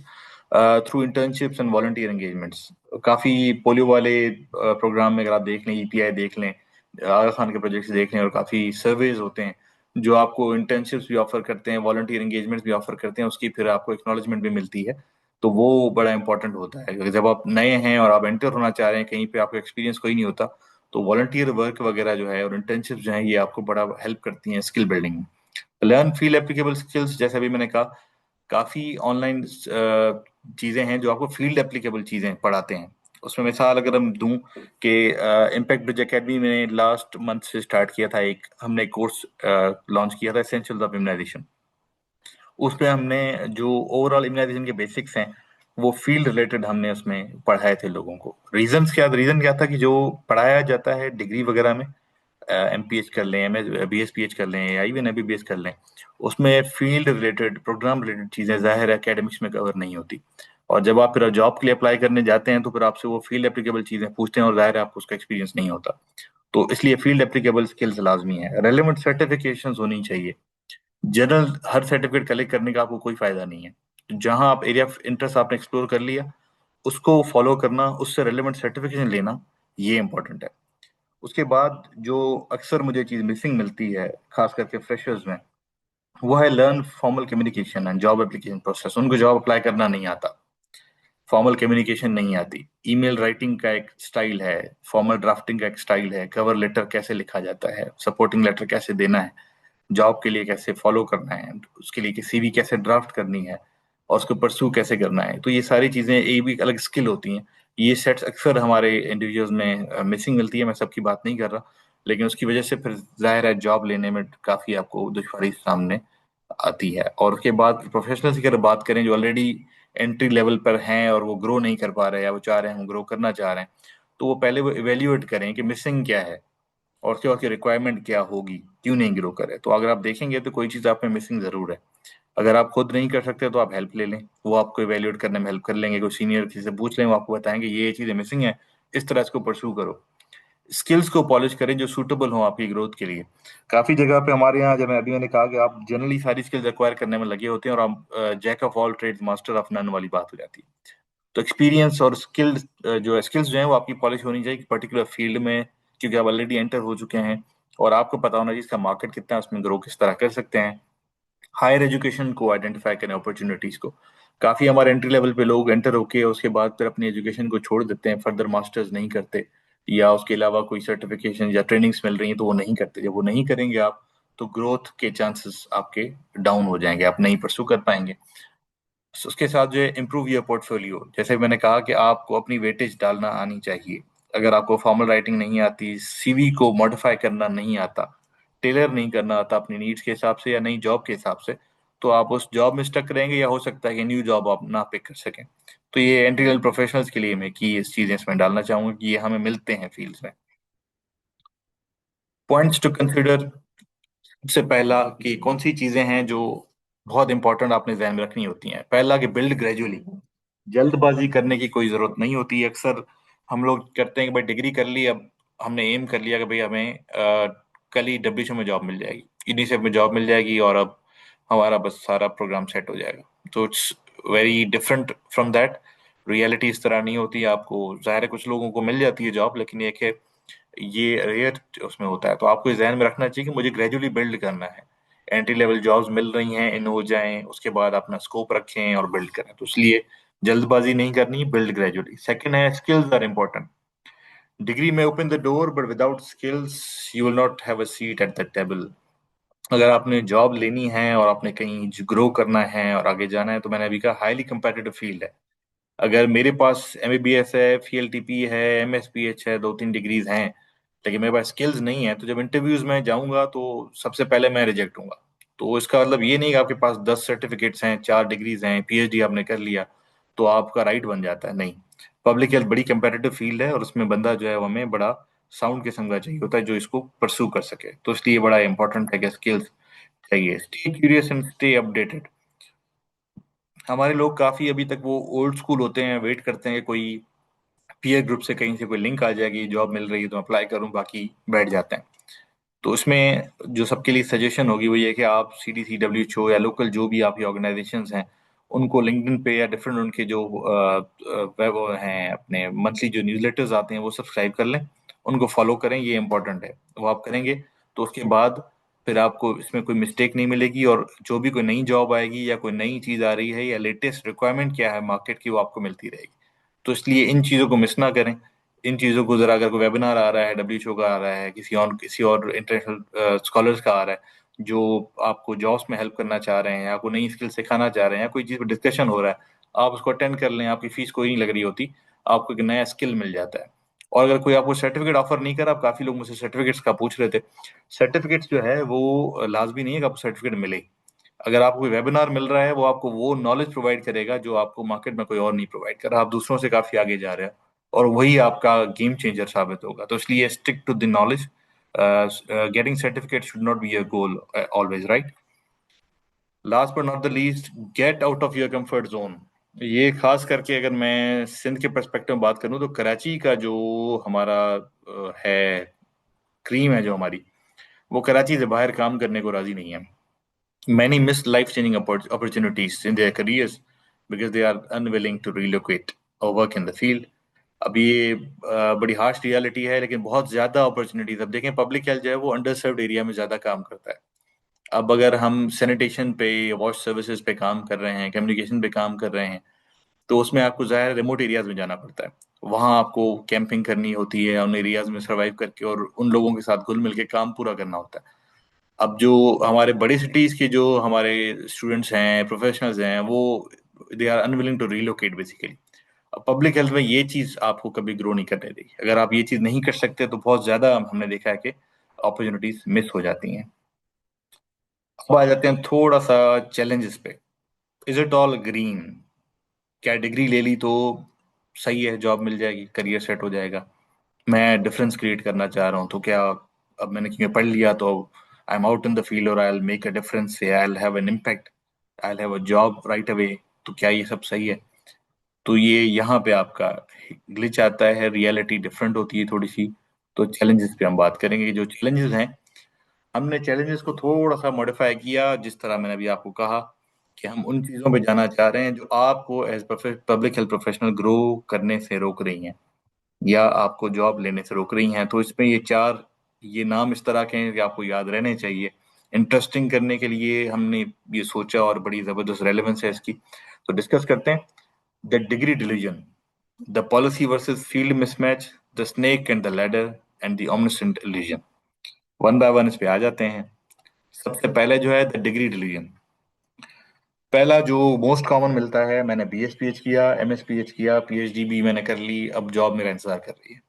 through internships and volunteer engagements. काफ़ी पोलियो वाले प्रोग्राम में अगर आप देख लें, ईपीआई देख लें, आगा खान के प्रोजेक्ट्स देख लें, और काफ़ी सर्वेज होते हैं जो आपको इंटर्नशिप्स भी ऑफर करते हैं, वॉलंटियर एंगेजमेंट्स भी ऑफर करते हैं, उसकी फिर आपको एक्नॉलेजमेंट भी मिलती है। तो वो बड़ा इंपॉर्टेंट होता है, क्योंकि जब आप नए हैं और आप एंटर होना चाह रहे हैं कहीं पे, आपको एक्सपीरियंस कोई नहीं होता, तो वॉलंटियर वर्क वगैरह जो है और इंटर्नशिप्स जो है ये आपको बड़ा हेल्प करती हैं स्किल बिल्डिंग में। लर्न फील्ड एप्लीकेबल स्किल्स, जैसे अभी मैंने कहा, काफ़ी ऑनलाइन चीज़ें हैं जो आपको फील्ड एप्लीकेबल चीज़ें पढ़ाते हैं। उसमें मिसाल अगर हम दूं कि इम्पैक्ट ब्रिज एकेडमी में लास्ट मंथ से स्टार्ट किया था, एक हमने कोर्स लॉन्च किया था, एसेंशियल्स ऑफ इम्यूनाइजेशन। उसमें हमने जो ओवरऑल इम्यूनाइजेशन के बेसिक्स हैं वो फील्ड रिलेटेड हमने उसमें पढ़ाए थे लोगों को। रीज़न क्या था कि जो पढ़ाया जाता है डिग्री वगैरह में, एमपीएच कर लें, एम एस बीएसपीएच कर लें, या इवन एमबीबीएस कर लें, उसमें फील्ड रिलेटेड प्रोग्राम रिलेटेड चीज़ें ज़ाहिर है एकेडमिक्स में कवर नहीं होती। और जब आप फिर जॉब के लिए अप्लाई करने जाते हैं तो फिर आपसे वो फील्ड एप्लीकेबल चीज़ें पूछते हैं, और ज़ाहिर है आपको उसका एक्सपीरियंस नहीं होता। तो इसलिए फील्ड एप्लीकेबल स्किल्स लाजमी है। रेलेवेंट सर्टिफिकेशन होनी चाहिए। जनरल हर सर्टिफिकेट कलेक्ट करने का आपको कोई फायदा नहीं है। जहां आप एरिया ऑफ इंटरेस्ट आपने एक्सप्लोर कर लिया, उसको फॉलो करना, उससे रेलेवेंट सर्टिफिकेशन लेना, ये इंपॉर्टेंट है। उसके बाद जो अक्सर मुझे चीज मिसिंग मिलती है, खास करके फ्रेशर्स में, वो है learn formal communication and job application process. उनको जॉब अप्लाई करना नहीं आता, फॉर्मल कम्युनिकेशन नहीं आती। ईमेल राइटिंग का एक स्टाइल है, फॉर्मल ड्राफ्टिंग का एक स्टाइल है, कवर लेटर कैसे लिखा जाता है, सपोर्टिंग लेटर कैसे देना है, जॉब के लिए कैसे फॉलो करना है, उसके लिए सीवी कैसे ड्राफ्ट करनी है, और उसको परस्यू कैसे करना है। तो ये सारी चीजें, ये भी अलग स्किल होती हैं। ये सेट्स अक्सर हमारे इंडिविजुअल्स में मिसिंग मिलती है, मैं सबकी बात नहीं कर रहा, लेकिन उसकी वजह से फिर जाहिर है जॉब लेने में काफी आपको दुश्वारी सामने आती है। और उसके बाद प्रोफेशनल्स की अगर बात करें जो ऑलरेडी एंट्री लेवल पर हैं और वो ग्रो नहीं कर पा रहे, या वो चाह रहे हैं हम ग्रो करना चाह रहे हैं, तो वो पहले वो इवेल्युएट करें कि मिसिंग क्या है, और की रिक्वायरमेंट क्या होगी, क्यों नहीं ग्रो करे। तो अगर आप देखेंगे तो कोई चीज़ आप में मिसिंग ज़रूर है। अगर आप खुद नहीं कर सकते तो आप हेल्प ले लें, वो आपको इवेल्युएट करने में हेल्प कर लेंगे। कोई सीनियर किसी से पूछ लें, वो आपको बताएंगे ये चीज़ें मिसिंग है, इस तरह इसको परस्यू करो। स्किल्स को पॉलिश करें जो सूटेबल हो आपकी ग्रोथ के लिए। काफ़ी जगह पे हमारे यहाँ, जब अभी मैंने कहा कि आप जनरली सारी स्किल्स एक्वायर करने में लगे होते हैं, और आप jack of all trades master of none वाली बात हो जाती है। तो एक्सपीरियंस और स्किल्स जो है वो आपकी पॉलिश होनी चाहिए पर्टिकुलर फील्ड में, क्योंकि आप ऑलरेडी एंटर हो चुके हैं, और आपको पता होना चाहिए इसका मार्केट कितना है, उसमें ग्रो किस तरह कर सकते हैं। हायर एजुकेशन को आइडेंटिफाई करें, अपॉर्चुनिटीज को। काफी हमारे एंट्री लेवल पे लोग एंटर होके उसके बाद फिर अपनी एजुकेशन को छोड़ देते हैं, फर्दर मास्टर्स नहीं करते, या उसके अलावा कोई सर्टिफिकेशन या ट्रेनिंग्स मिल रही है तो वो नहीं करते। जब वो नहीं करेंगे आप, तो ग्रोथ के चांसेस आपके डाउन हो जाएंगे, आप नहीं परसू कर पाएंगे। उसके साथ जो है इम्प्रूव योर पोर्टफोलियो, जैसे मैंने कहा कि आपको अपनी वेटेज डालना आनी चाहिए। अगर आपको फॉर्मल राइटिंग नहीं आती, सीवी को मॉडिफाई करना नहीं आता, टेलर नहीं करना आता अपनी नीड्स के हिसाब से या नई जॉब के हिसाब से, तो आप उस जॉब में स्टक रहेंगे, या हो सकता है कि न्यू जॉब आप ना पिक कर सकें। तो ये एंट्री लेवल प्रोफेशनल्स के लिए मैं की इस चीजें इसमें डालना चाहूंगा कि ये हमें मिलते हैं फील्ड्स में। पॉइंट्स टू कंसिडर, सबसे पहला कि कौन सी चीजें हैं जो बहुत इंपॉर्टेंट आपने ध्यान में रखनी होती हैं। पहला कि बिल्ड ग्रेजुअली, जल्दबाजी करने की कोई जरूरत नहीं होती है। अक्सर हम लोग करते हैं कि भाई डिग्री कर ली, अब हमने एम कर लिया कि भाई हमें कल ही डब्ल्यूएचओ में जॉब मिल जाएगी, यूनिसेफ में जॉब मिल जाएगी, और अब हमारा बस सारा प्रोग्राम सेट हो जाएगा। तो it's very different from that. Reality इस तरह नहीं होती। आपको जाहिर है कुछ लोगों को मिल जाती है जॉब, लेकिन एक है ये रेयर उसमें होता है। तो आपको इस ध्यान में रखना चाहिए कि मुझे ग्रेजुअली बिल्ड करना है। एंट्री लेवल जॉब्स मिल रही हैं, इन हो जाएं, उसके बाद अपना स्कोप रखें और बिल्ड करें। तो इसलिए जल्दबाजी नहीं करनी, बिल्ड ग्रेजुअली। सेकंड है स्किल्स आर इंपॉर्टेंट। डिग्री में open the door, but without skills you will not have a seat at the table. अगर आपने जॉब लेनी है और आपने कहीं ग्रो करना है और आगे जाना है, तो मैंने अभी कहा हाईली competitive फील्ड है। अगर मेरे पास MBBS है, PLTP है, MSPH है, 2-3 डिग्रीज हैं, लेकिन मेरे पास स्किल्स नहीं है, तो जब इंटरव्यूज में जाऊंगा तो सबसे पहले मैं रिजेक्ट हूंगा। तो इसका मतलब ये नहीं कि आपके पास 10 सर्टिफिकेट्स हैं, 4 डिग्रीज हैं, PhD आपने कर लिया तो आपका राइट बन जाता है, नहीं। पब्लिक हेल्थ बड़ी कंपेटिटिव फील्ड है और उसमें बंदा जो है वो हमें बड़ा साउंड किस्म का चाहिए होता है जो इसको परस्यू कर सके। तो इसलिए बड़ा इंपॉर्टेंट है कि स्किल्स चाहिए। Stay curious and stay updated. हमारे लोग काफी अभी तक वो ओल्ड स्कूल होते हैं, वेट करते हैं कि कोई पीयर ग्रुप से कहीं से कोई लिंक आ जाएगी, जॉब मिल रही है तो अप्लाई करूं, बाकी बैठ जाते हैं। तो इसमें जो सबके लिए सजेशन होगी वो ये है कि आप CDC, WHO या लोकल जो भी आपकी ऑर्गेनाइजेशंस हैं, उनको लिंक्डइन पे या डिफरेंट उनके जो वेब हैं, अपने मंथली जो न्यूज़लेटर्स आते हैं वो सब्सक्राइब कर लें, उनको फॉलो करें, ये इंपॉर्टेंट है। वो आप करेंगे तो उसके बाद फिर आपको इसमें कोई मिस्टेक नहीं मिलेगी, और जो भी कोई नई जॉब आएगी या कोई नई चीज़ आ रही है या लेटेस्ट रिक्वायरमेंट क्या है मार्केट की, वो आपको मिलती रहेगी। तो इसलिए इन चीज़ों को मिस ना करें। इन चीज़ों को जरा, अगर कोई वेबिनार आ रहा है, WHO का आ रहा है, किसी और इंटरनेशनल स्कॉलर्स का आ रहा है जो आपको जॉब्स में हेल्प करना चाह रहे हैं या कोई नई स्किल सिखाना चाह रहे हैं या कोई चीज़ पर डिस्कशन हो रहा है, आप उसको अटेंड कर लें। आपकी फीस कोई नहीं लग रही होती, आपको एक नया स्किल मिल जाता है। और अगर कोई आपको सर्टिफिकेट ऑफर नहीं कर रहा, आप काफ़ी लोग मुझसे सर्टिफिकेट्स का पूछ रहे थे, सर्टिफिकेट्स जो है वो लाजमी नहीं है कि आपको सर्टिफिकेट मिले। अगर आपको कोई वेबिनार मिल रहा है, वो आपको वो नॉलेज प्रोवाइड करेगा जो आपको मार्केट में कोई और नहीं प्रोवाइड कर रहा। आप दूसरों से काफी आगे जा रहे हैं और वही आपका गेम चेंजर साबित होगा। तो इसलिए stick to the knowledge. Getting certificate should not be your goal always, right. Last but not the least, get out of your comfort zone. ये खास करके अगर मैं सिंध के पर्सपेक्टिव में बात करूं, तो कराची का जो हमारा है, क्रीम है जो हमारी, वो कराची से बाहर काम करने को राजी नहीं है। Many miss life-changing opportunities in their careers because they are unwilling to relocate or work in the field. अब ये बड़ी हार्श रियलिटी है, लेकिन बहुत ज्यादा अपॉर्चुनिटीज। अब देखें, पब्लिक हेल्थ जो है वो अंडर सर्व्ड एरिया में ज्यादा काम करता है। अब अगर हम सैनिटेशन पे, वॉश सर्विसेज पे काम कर रहे हैं, कम्युनिकेशन पे काम कर रहे हैं, तो उसमें आपको ज़ाहिर रिमोट एरियाज में जाना पड़ता है। वहाँ आपको कैंपिंग करनी होती है, उन एरियाज में सर्वाइव करके और उन लोगों के साथ घुल मिल के काम पूरा करना होता है। अब जो हमारे बड़ी सिटीज के जो हमारे स्टूडेंट्स हैं, प्रोफेशनल्स हैं, वो they are unwilling to relocate basically. अब पब्लिक हेल्थ में ये चीज आपको कभी ग्रो नहीं करने देगी। अगर आप ये चीज नहीं कर सकते तो बहुत ज्यादा हमने देखा है कि अपॉर्चुनिटीज मिस हो जाती हैं। अब आ जाते हैं थोड़ा सा चैलेंजेस पे। Is it all green? क्या डिग्री ले ली तो सही है, जॉब मिल जाएगी, करियर सेट हो जाएगा? मैं डिफरेंस क्रिएट करना चाह रहा हूँ, तो क्या अब मैंने क्योंकि पढ़ लिया तो I am out in the field और I will make a difference, I will have an impact, I will have a job right away, तो क्या ये सब सही है? तो ये यहाँ पे आपका ग्लिच आता है, रियलिटी डिफरेंट होती है थोड़ी सी। तो चैलेंजेस पे हम बात करेंगे। जो चैलेंजेस हैं, हमने चैलेंजेस को थोड़ा सा मॉडिफाई किया, जिस तरह मैंने अभी आपको कहा कि हम उन चीज़ों पे जाना चाह रहे हैं जो आपको as public health professional grow करने से रोक रही हैं या आपको जॉब लेने से रोक रही हैं। तो इसमें ये चार, ये नाम इस तरह के हैं कि आपको याद रहने चाहिए। इंटरेस्टिंग करने के लिए हमने ये सोचा और बड़ी जबरदस्त रेलेवेंस है इसकी। तो डिस्कस करते हैं। The degree delusion, the policy versus field mismatch, the snake and the ladder, and the omniscient illusion. One by one इस पे आ जाते हैं। सबसे पहले जो है द डिग्री डिलीजन। पहला जो मोस्ट कॉमन मिलता है, मैंने BS PH किया, MS PH किया, PhD भी मैंने कर ली, अब जॉब मेरा इंतजार कर रही है।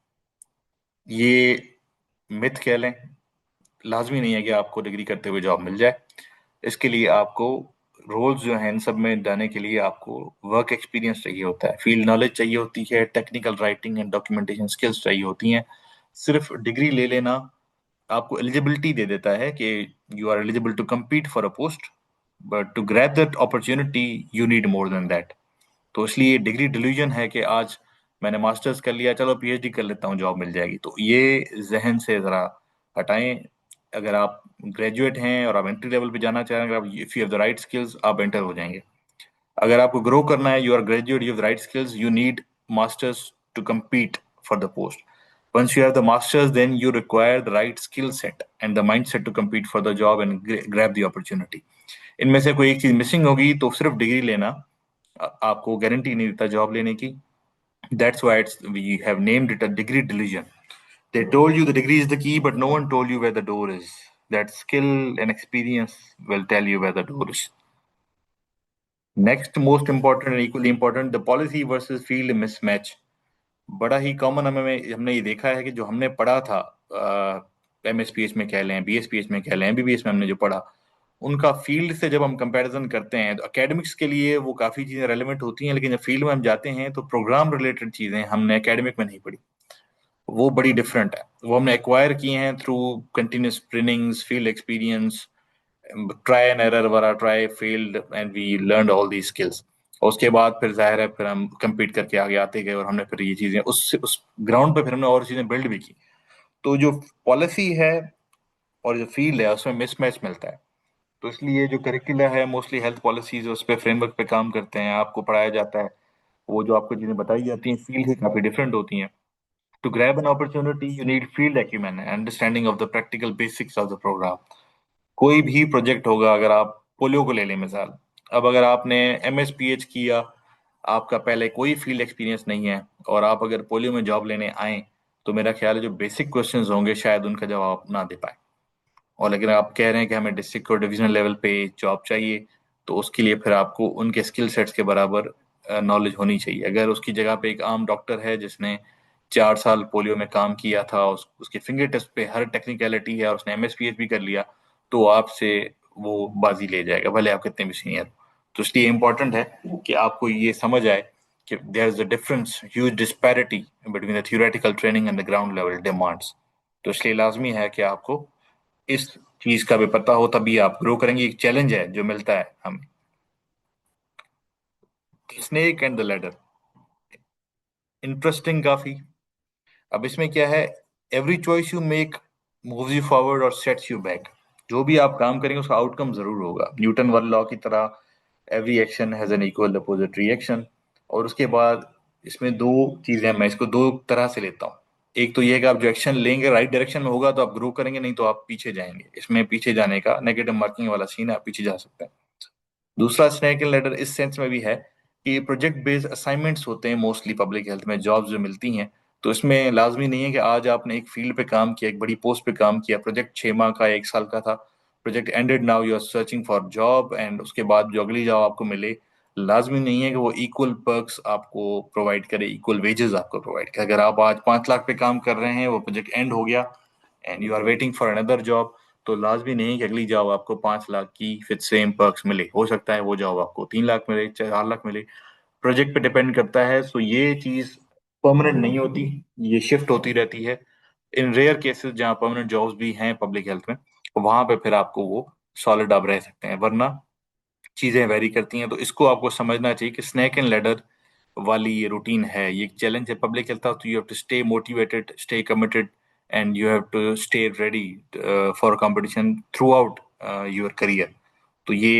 ये मिथ कह लें। लाजमी नहीं है कि आपको डिग्री करते हुए जॉब मिल जाए। इसके लिए आपको रोल्स जो हैं इन सब में जाने के लिए आपको वर्क एक्सपीरियंस चाहिए होता है, फील्ड नॉलेज चाहिए होती है, technical writing and documentation skills चाहिए होती हैं। सिर्फ डिग्री ले लेना आपको एलिजिबिलिटी दे देता है कि you are eligible to compete for a post, but to grab that opportunity you need more than that. तो इसलिए डिग्री डिल्यूजन है कि आज मैंने मास्टर्स कर लिया, चलो PhD कर लेता हूँ, जॉब मिल जाएगी। तो ये जहन से ज़रा हटाएं। अगर आप ग्रेजुएट हैं और आप एंट्री लेवल पे जाना चाह रहे हैं, अगर आप, if you have the right skills, आप एंटर हो जाएंगे। अगर आपको ग्रो करना है, you are graduate, you have the right skills, you need masters to compete for the post. Once you have the masters, then you require the right skill set and the mindset to compete for the job and grab the opportunity. इनमें से कोई एक चीज मिसिंग होगी तो सिर्फ डिग्री लेना आपको गारंटी नहीं देता जॉब लेने की। That's why we have named it a degree delusion. They told you the degree is the key, but no one told you where the door is. That skill and experience will tell you where the door is. Next most important and equally important, the policy versus field mismatch. बड़ा ही कॉमन हमें हमने ये देखा है कि जो हमने पढ़ा था, एमएसपीएच में कह लें, बीएसपीएच में कह लें, एमबीबीएस में हमने जो पढ़ा, उनका फील्ड से जब हम कंपैरिजन करते हैं तो एकेडमिक्स के लिए वो काफ़ी चीज़ें रेलिवेंट होती हैं, लेकिन जब फील्ड में हम जाते हैं तो प्रोग्राम रिलेटेड चीज़ें हमने एकेडमिक में नहीं पढ़ी, वो बड़ी डिफरेंट है। वो हमने एक्वायर किए हैं through continuous trainings, field experience, try and error वाला, try field and we learn all the skills. और उसके बाद फिर जाहिर है फिर हम compete करके आगे आते गए और हमने फिर ये चीज़ें उस ग्राउंड पे फिर हमने और चीज़ें बिल्ड भी की। तो जो पॉलिसी है और जो फील्ड है उसमें मिसमैच मिलता है। तो इसलिए जो करिकुलर है मोस्टली हेल्थ पॉलिसीज उस पे फ्रेमवर्क पे काम करते हैं, आपको पढ़ाया जाता है, वो जो आपको चीज़ें बताई जाती हैं फील्ड से काफ़ी डिफरेंट होती हैं। To grab an opportunity, you need field acumen and understanding of the practical basics of the program. कोई भी प्रोजेक्ट होगा, अगर आप पोलियो को ले लें मिसाल, अब अगर आपने एमएसपीएच किया, आपका पहले कोई फील्ड एक्सपीरियंस नहीं है, और आप अगर पोलियो में जॉब लेने आए, तो मेरा ख्याल है जो बेसिक क्वेश्चंस होंगे शायद उनका जवाब आप ना दे पाए। और लेकिन आप कह रहे हैं कि हमें डिस्ट्रिक्ट और डिविजनल लेवल पे जॉब चाहिए, तो उसके लिए फिर आपको उनके स्किल सेट्स के बराबर नॉलेज होनी चाहिए। अगर उसकी जगह पे एक आम डॉक्टर है जिसने 4 साल पोलियो में काम किया था, उसके फिंगर टिप्स पे हर टेक्निकलिटी है और उसने एमएसपीएच भी कर लिया, तो आपसे वो बाजी ले जाएगा भले आप कितने भी सीनियर। तो इसलिए इम्पोर्टेंट है कि आपको ये समझ आए कि there is a difference, huge disparity between the theoretical training and the ground level demands. तो इसलिए लाजमी है कि आपको इस चीज का भी पता हो, तभी आप ग्रो करेंगे। एक चैलेंज है जो मिलता है हमें, snake and the ladder, interesting काफी। अब इसमें क्या है, every choice you make moves you forward और सेट्स यू बैक। जो भी आप काम करेंगे उसका आउटकम जरूर होगा, न्यूटन वन लॉ की तरह, every action has an equal opposite reaction. और उसके बाद इसमें दो चीजें, मैं इसको दो तरह से लेता हूँ। एक तो ये है कि आप जो एक्शन लेंगे राइट डायरेक्शन में होगा तो आप ग्रो करेंगे, नहीं तो आप पीछे जाएंगे। इसमें पीछे जाने का नेगेटिव मार्किंग वाला सीन है, आप पीछे जा सकते हैं। दूसरा स्नेक एंड लेडर इस सेंस में भी है कि प्रोजेक्ट बेस्ड असाइनमेंट्स होते हैं मोस्टली पब्लिक हेल्थ में, जॉब्स जो मिलती हैं। तो इसमें लाजमी नहीं है कि आज आपने एक फील्ड पे काम किया, एक बड़ी पोस्ट पे काम किया, प्रोजेक्ट 6 माह का 1 साल का था, project ended, now you are searching for job, and उसके बाद जो अगली जॉब आपको मिले, लाजमी नहीं है कि वो इक्वल पर्क्स आपको प्रोवाइड करे, इक्वल वेजेस आपको प्रोवाइड करे। अगर आप आज 5 लाख पे काम कर रहे हैं, वो प्रोजेक्ट एंड हो गया and you are waiting for another job, तो लाजमी नहीं कि अगली जॉब आपको 5 लाख की फिर सेम पर्क्स मिले। हो सकता है वो जॉब आपको 3 लाख मिले, 4 लाख मिले, प्रोजेक्ट पे डिपेंड करता है। सो ये चीज परमानेंट नहीं होती, ये शिफ्ट होती रहती है। इन रेयर केसेस जहाँ परमानेंट जॉब्स भी हैं पब्लिक हेल्थ में, वहां पे फिर आपको वो सॉलिड आप रह सकते हैं, वरना चीजें वेरी करती हैं। तो इसको आपको समझना चाहिए कि स्नैक एंड लेडर वाली ये रूटीन है, ये एक चैलेंज है पब्लिक हेल्थ का। तो you have to stay motivated, stay committed, and you have to stay ready for competition throughout your career. तो ये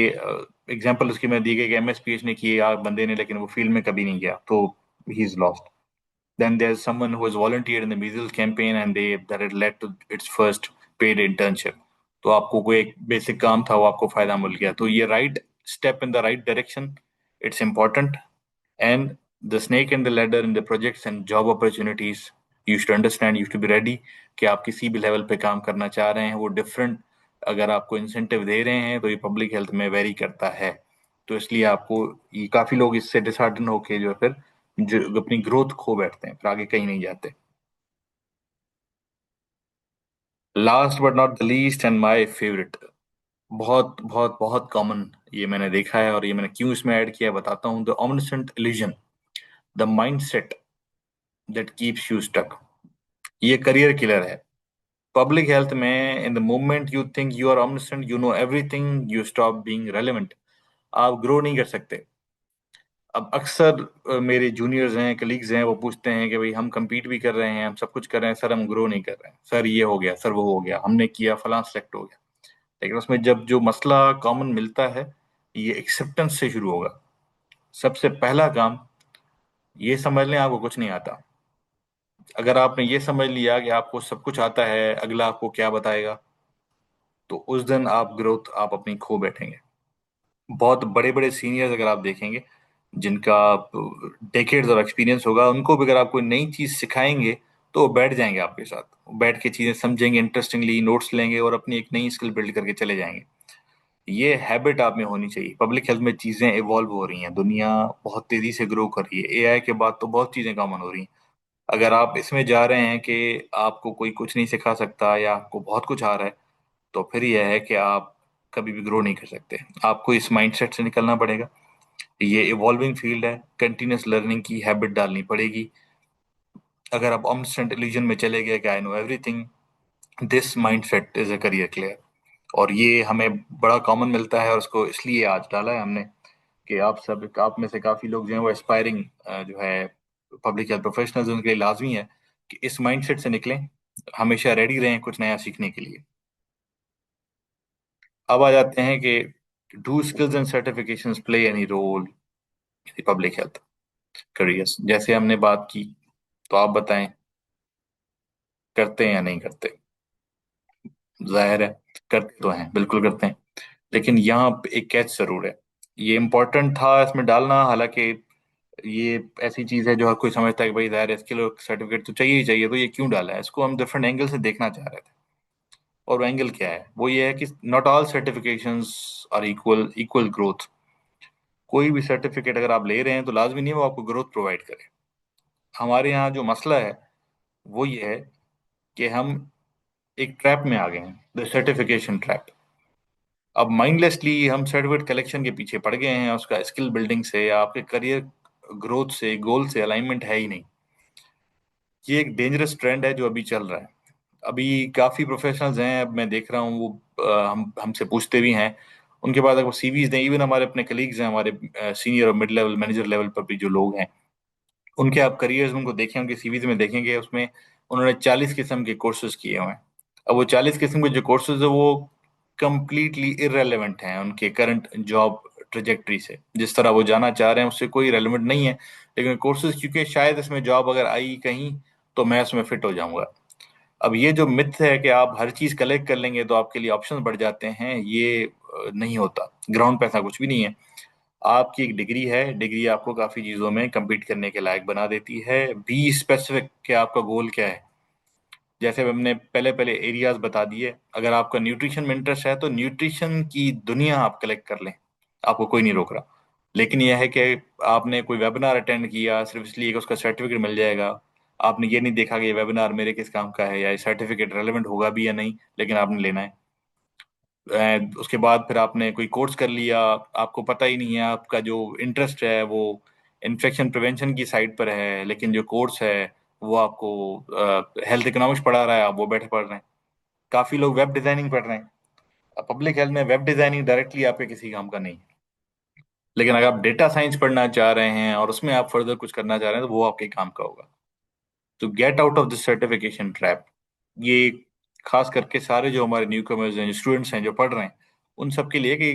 एग्जांपल उसकी मैं दी गई कि एमएसपीएच ने किए आप बंदे ने, लेकिन वो फील्ड में कभी नहीं गया, तो he is lost. Then there's someone who has volunteered in the measles campaign and they that had led to its first paid internship. तो आपको कोई एक बेसिक काम था, वो आपको फायदा मिल गया। तो ये right step in the right direction, it's important. And the snake and the ladder in the projects and job opportunities, you should understand, you should be ready कि आप किसी भी लेवल पे काम करना चाह रहे हैं, वो डिफरेंट अगर आपको इंसेंटिव दे रहे हैं तो ये पब्लिक हेल्थ में वेरी करता है। तो इसलिए आपको, ये काफी लोग इससे डिसहार्टन होके जो है फिर जो अपनी ग्रोथ खो बैठते हैं, फिर आगे कहीं नहीं जाते। Last but not the least and my favourite, बहुत बहुत बहुत कॉमन, ये मैंने देखा है और ये मैंने क्यों इसमें ऐड किया है बताता हूँ। The omniscient illusion, the mindset that keeps you stuck, ये करियर किलर है पब्लिक हेल्थ में। In the moment you think you are omniscient, you know everything, you stop being relevant, आप ग्रो नहीं कर सकते। अब अक्सर मेरे जूनियर्स हैं, कलीग्स हैं, वो पूछते हैं कि भाई हम compete भी कर रहे हैं, हम सब कुछ कर रहे हैं सर, हम ग्रो नहीं कर रहे हैं सर, ये हो गया सर, वो हो गया, हमने किया फलां सेलेक्ट हो गया। लेकिन उसमें जब जो मसला कॉमन मिलता है, ये एक्सेप्टेंस से शुरू होगा। सबसे पहला काम ये समझ लें आपको कुछ नहीं आता। अगर आपने ये समझ लिया कि आपको सब कुछ आता है, अगला आपको क्या बताएगा, तो उस दिन आप ग्रोथ आप अपनी खो बैठेंगे। बहुत बड़े बड़े सीनियर्स अगर आप देखेंगे, जिनका डेकेड्स ऑफ एक्सपीरियंस होगा, उनको भी अगर आप कोई नई चीज सिखाएंगे तो वो बैठ जाएंगे आपके साथ, वो बैठ के चीजें समझेंगे, इंटरेस्टिंगली नोट्स लेंगे और अपनी एक नई स्किल बिल्ड करके चले जाएंगे। ये हैबिट आप में होनी चाहिए। पब्लिक हेल्थ में चीजें इवॉल्व हो रही हैं, दुनिया बहुत तेजी से ग्रो कर रही है, एआई के बाद तो बहुत चीजें कॉमन हो रही हैं। अगर आप इसमें जा रहे हैं कि आपको कोई कुछ नहीं सिखा सकता या आपको बहुत कुछ आ रहा है, तो फिर यह है कि आप कभी भी ग्रो नहीं कर सकते। आपको इस माइंडसेट से निकलना पड़ेगा। ये इवॉल्विंग फील्ड है, कंटिन्यूस लर्निंग की हैबिट डालनी पड़ेगी। अगर आप ऑमसेंट इल्यूजन में चले गए कि I know everything, this mindset is a career clear. और ये हमें बड़ा कॉमन मिलता है, और उसको इसलिए आज डाला है हमने कि आप में से काफी लोग जो है वो एस्पायरिंग जो है पब्लिक हेल्थ प्रोफेशनल्स, उनके लिए लाजमी है कि इस माइंडसेट से निकलें, हमेशा रेडी रहें कुछ नया सीखने के लिए। अब आ जाते हैं कि do skills and certifications play any role in public health careers, जैसे हमने बात की। तो आप बताएं, करते हैं या नहीं करते? जाहिर है करते तो हैं, बिल्कुल करते हैं। लेकिन यहाँ पे एक कैच जरूर है। ये इम्पोर्टेंट था इसमें डालना, हालांकि ये ऐसी चीज है जो हर कोई समझता है कि भाई जाहिर है इसके लिए सर्टिफिकेट तो चाहिए ही चाहिए, तो ये क्यों डाला है? इसको हम डिफरेंट एंगल से देखना चाह रहे थे। और वो एंगल क्या है? वो ये है कि not all certifications are equal equal growth. कोई भी सर्टिफिकेट अगर आप ले रहे हैं तो लाजमी नहीं वो आपको ग्रोथ प्रोवाइड करे। हमारे यहाँ जो मसला है वो ये है कि हम एक ट्रैप में आ गए हैं, द सर्टिफिकेशन ट्रैप। अब माइंडलेसली हम सर्टिफिकेट कलेक्शन के पीछे पड़ गए हैं, उसका स्किल बिल्डिंग से या आपके करियर ग्रोथ से, गोल से अलाइनमेंट है ही नहीं। ये एक डेंजरस ट्रेंड है जो अभी चल रहा है। अभी काफी प्रोफेशनल्स हैं, अब मैं देख रहा हूँ वो हम हमसे पूछते भी हैं। उनके पास अगर सीवीज दें, इवन हमारे अपने कलीग्स हैं, हमारे सीनियर और मिड लेवल मैनेजर लेवल पर भी जो लोग हैं, उनके आप करियर्स उनको देखें, उनके सीवीज में देखेंगे उसमें उन्होंने 40 किस्म के कोर्सेज किए हुए हैं। अब वो 40 किस्म के जो कोर्सेज है वो कंप्लीटली इररेलेवेंट हैं उनके करंट जॉब ट्रेजेक्टरी से, जिस तरह वो जाना चाह रहे हैं उससे कोई रेलेवेंट नहीं है। लेकिन कोर्सेज, क्योंकि शायद इसमें जॉब अगर आई कहीं तो मैं उसमें फिट हो जाऊंगा। अब ये जो मिथ है कि आप हर चीज कलेक्ट कर लेंगे तो आपके लिए ऑप्शंस बढ़ जाते हैं, ये नहीं होता। ग्राउंड पे ऐसा कुछ भी नहीं है। आपकी एक डिग्री है, डिग्री आपको काफी चीजों में compete करने के लायक बना देती है। बी स्पेसिफिक कि आपका गोल क्या है। जैसे हमने पहले पहले एरियाज बता दिए, अगर आपका न्यूट्रिशन में इंटरेस्ट है तो न्यूट्रिशन की दुनिया आप कलेक्ट कर लें, आपको कोई नहीं रोक रहा। लेकिन यह है कि आपने कोई वेबिनार अटेंड किया सिर्फ इसलिए कि उसका सर्टिफिकेट मिल जाएगा। आपने ये नहीं देखा कि ये वेबिनार मेरे किस काम का है या ये सर्टिफिकेट रेलेवेंट होगा भी या नहीं, लेकिन आपने लेना है। उसके बाद फिर आपने कोई कोर्स कर लिया, आपको पता ही नहीं है, आपका जो इंटरेस्ट है वो इन्फेक्शन प्रिवेंशन की साइड पर है, लेकिन जो कोर्स है वो आपको हेल्थ इकोनॉमिक्स पढ़ा रहा है, आप वो बैठे पढ़ रहे हैं। काफी लोग वेब डिजाइनिंग पढ़ रहे हैं। पब्लिक हेल्थ में वेब डिजाइनिंग डायरेक्टली आपके किसी काम का नहीं है। लेकिन अगर आप डेटा साइंस पढ़ना चाह रहे हैं और उसमें आप फर्दर कुछ करना चाह रहे हैं तो वो आपके काम का होगा। तो gate out of this certification trap. ये खास करके सारे जो हमारे न्यू कमर्स हैं, जो स्टूडेंट्स हैं जो पढ़ रहे हैं, उन सब के लिए कि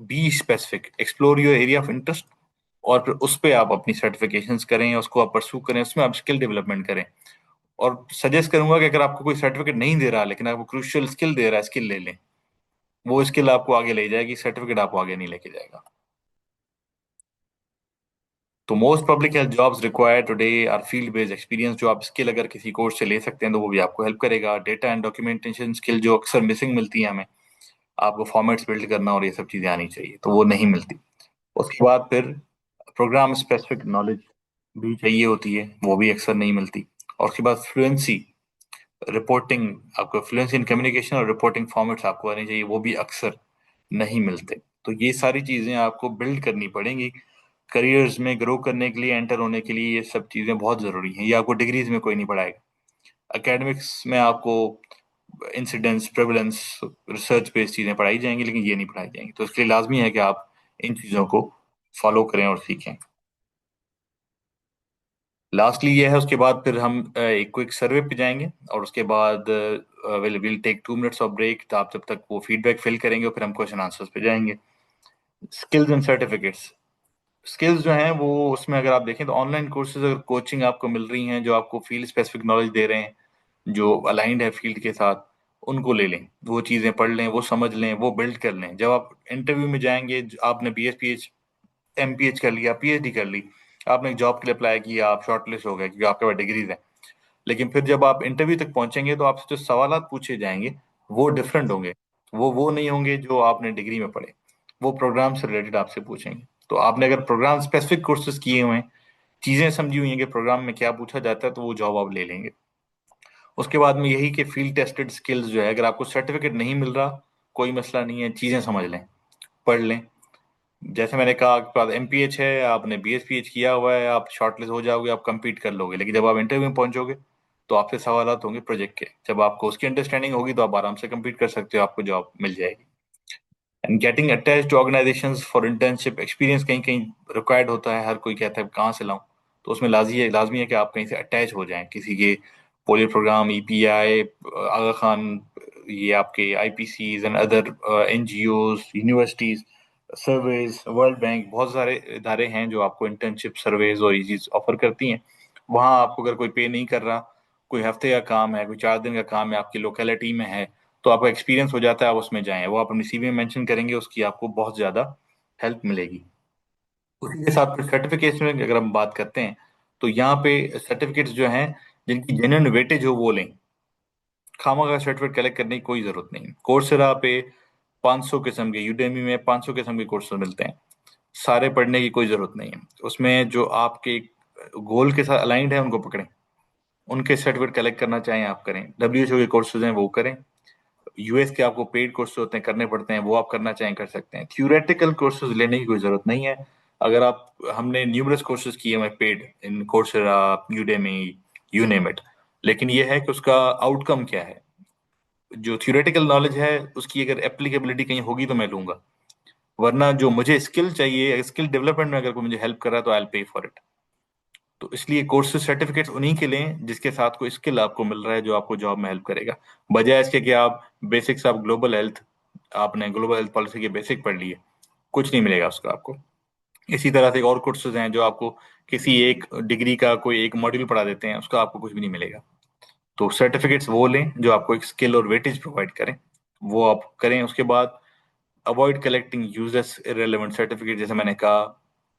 be specific, explore your area of interest, और फिर उस पे आप अपनी सर्टिफिकेशंस करें, उसको आप परसू करें, उसमें आप स्किल डेवलपमेंट करें। और सजेस्ट करूंगा कि अगर आपको कोई सर्टिफिकेट नहीं दे रहा लेकिन आपको क्रूशियल स्किल दे रहा है, स्किल ले लें। वो स्किल आपको आगे ले जाएगी, सर्टिफिकेट आपको आगे नहीं लेके जाएगा। तो most public health jobs require today are field based experience. जो आप स्किल अगर किसी कोर्स से ले सकते हैं तो वो भी आपको हेल्प करेगा। डेटा एंड डॉक्यूमेंटेशन स्किल जो अक्सर मिसिंग मिलती है हमें, आपको फॉर्मेट्स बिल्ड करना और ये सब चीजें आनी चाहिए, तो वो नहीं मिलती। उसके बाद फिर प्रोग्राम स्पेसिफिक नॉलेज भी चाहिए होती है, वो भी अक्सर नहीं मिलती। और उसके बाद फ्लुएंसी रिपोर्टिंग, आपको फ्लुएंसी इन कम्युनिकेशन और रिपोर्टिंग फॉर्मेट्स आपको आने चाहिए, वो भी अक्सर नहीं मिलते। तो ये सारी चीजें आपको बिल्ड करनी पड़ेंगी करियर्स में ग्रो करने के लिए, एंटर होने के लिए। ये सब चीजें बहुत जरूरी हैं, ये आपको डिग्रीज में कोई नहीं पढ़ाएगा। एकेडमिक्स में आपको इंसिडेंस, प्रेवलेंस, रिसर्च बेस्ड चीजें पढ़ाई जाएंगी, लेकिन ये नहीं पढ़ाई जाएंगी। तो इसके लिए लाजमी है कि आप इन चीजों को फॉलो करें और सीखें। लास्टली ये है, उसके बाद फिर हम एक क्विक सर्वे पे जाएंगे, और उसके बाद will will take 2 minutes of break. तो आप जब तक वो फीडबैक फिल करेंगे फिर हम क्वेश्चन आंसर्स पे जाएंगे। Skills and certificates. स्किल्स जो हैं वो, उसमें अगर आप देखें तो ऑनलाइन कोर्सेज अगर कोचिंग आपको मिल रही हैं जो आपको फील्ड स्पेसिफिक नॉलेज दे रहे हैं, जो अलाइंड है फील्ड के साथ, उनको ले लें, वो चीज़ें पढ़ लें, वो समझ लें, वो बिल्ड कर लें। जब आप इंटरव्यू में जाएंगे, आपने BS PH MPH कर लिया, PhD कर ली, आपने एक जॉब के लिए अप्लाई किया, आप शॉर्टलिस्ट हो गए क्योंकि आपके पास डिग्रीज हैं, लेकिन फिर जब आप इंटरव्यू तक पहुंचेंगे तो आपसे जो सवालात पूछे जाएंगे वो डिफरेंट होंगे। वो नहीं होंगे जो आपने डिग्री में पढ़े। वो प्रोग्राम से रिलेटेड आपसे पूछेंगे। तो आपने अगर प्रोग्राम स्पेसिफिक कोर्सेज किए हुए हैं, चीजें समझी हुई हैं कि प्रोग्राम में क्या पूछा जाता है, तो वो जॉब आप ले लेंगे। उसके बाद में यही कि फील्ड टेस्टेड स्किल्स जो है, अगर आपको सर्टिफिकेट नहीं मिल रहा, कोई मसला नहीं है, चीजें समझ लें, पढ़ लें। जैसे मैंने कहा, आपके पास एमपीएच है, आपने बीएसपीएच किया हुआ है, आप शॉर्टलिस्ट हो जाओगे, आप compete कर लोगे। लेकिन जब आप इंटरव्यू में पहुंचोगे तो आपसे सवालात होंगे प्रोजेक्ट के। जब आपको उसकी अंडरस्टैंडिंग होगी तो आप आराम से compete कर सकते हो, आपको जॉब मिल जाएगी। And getting attach to organisations for internship experience कहीं कहीं रिक्वायर्ड होता है। हर कोई कहता है कहाँ से लाऊं, तो उसमें लाजमी है कि आप कहीं से अटैच हो जाएं, किसी के polio programme, EPI, Aga Khan, ये आपके IPCs and other NGOs, universities, surveys, world bank, बहुत सारे इदारे हैं जो आपको इंटर्नशिप सर्वेज और ये चीज ऑफर करती हैं। वहाँ आपको अगर कोई पे नहीं कर रहा, कोई हफ्ते का काम है, कोई 4 दिन का काम है, आपकी लोकेलिटी में है, तो आपका एक्सपीरियंस हो जाता है, आप उसमें जाएं, वो आप अपनी सीवी में मेंशन करेंगे, उसकी आपको बहुत ज्यादा हेल्प मिलेगी। उसी के साथ फिर सर्टिफिकेट्स में अगर हम बात करते हैं, तो यहाँ पे सर्टिफिकेट्स जो हैं जिनकी जेन्युइन वेटेज हो वो लें। खामा का सर्टिफिकेट कलेक्ट करने की कोई जरूरत नहीं। कोर्सेरा पे 500 किस्म के, यूडेमी में 500 किस्म के कोर्सेज मिलते हैं, सारे पढ़ने की कोई जरूरत नहीं है। उसमें जो आपके गोल के साथ अलाइंड है उनको पकड़ें, उनके सर्टिफिकेट कलेक्ट करना चाहें आप करें। डब्ल्यूएचओ के कोर्सेज हैं वो करें। यूएस के आपको पेड कोर्स होते हैं, करने पड़ते हैं, वो आप करना चाहें कर सकते हैं। थ्योरेटिकल कोर्सेज लेने की कोई जरूरत नहीं है। अगर आप, हमने न्यूमरस कोर्सेज किए हुए paid in Coursera, Udemy, you name it, लेकिन ये है कि उसका आउटकम क्या है। जो थ्योरेटिकल नॉलेज है उसकी अगर एप्लीकेबिलिटी कहीं होगी तो मैं लूंगा, वरना जो मुझे स्किल चाहिए, स्किल डेवलपमेंट में अगर कोई मुझे हेल्प कर रहा है तो आई पे फॉर इट। तो इसलिए कोर्सेज सर्टिफिकेट्स उन्हीं के लें जिसके साथ कोई स्किल आपको मिल रहा है जो आपको जॉब में हेल्प करेगा। बजाय इसके कि आप बेसिक्स ऑफ ग्लोबल हेल्थ, आपने ग्लोबल हेल्थ पॉलिसी के बेसिक पढ़ लिए, कुछ नहीं मिलेगा उसका आपको। इसी तरह से और कोर्सेज हैं जो आपको किसी एक डिग्री का कोई एक मॉड्यूल पढ़ा देते हैं, उसका आपको कुछ भी नहीं मिलेगा। तो सर्टिफिकेट्स वो लें जो आपको एक स्किल और वेटेज प्रोवाइड करें, वो आप करें। उसके बाद avoid collecting useless irrelevant certificate. जैसे मैंने कहा,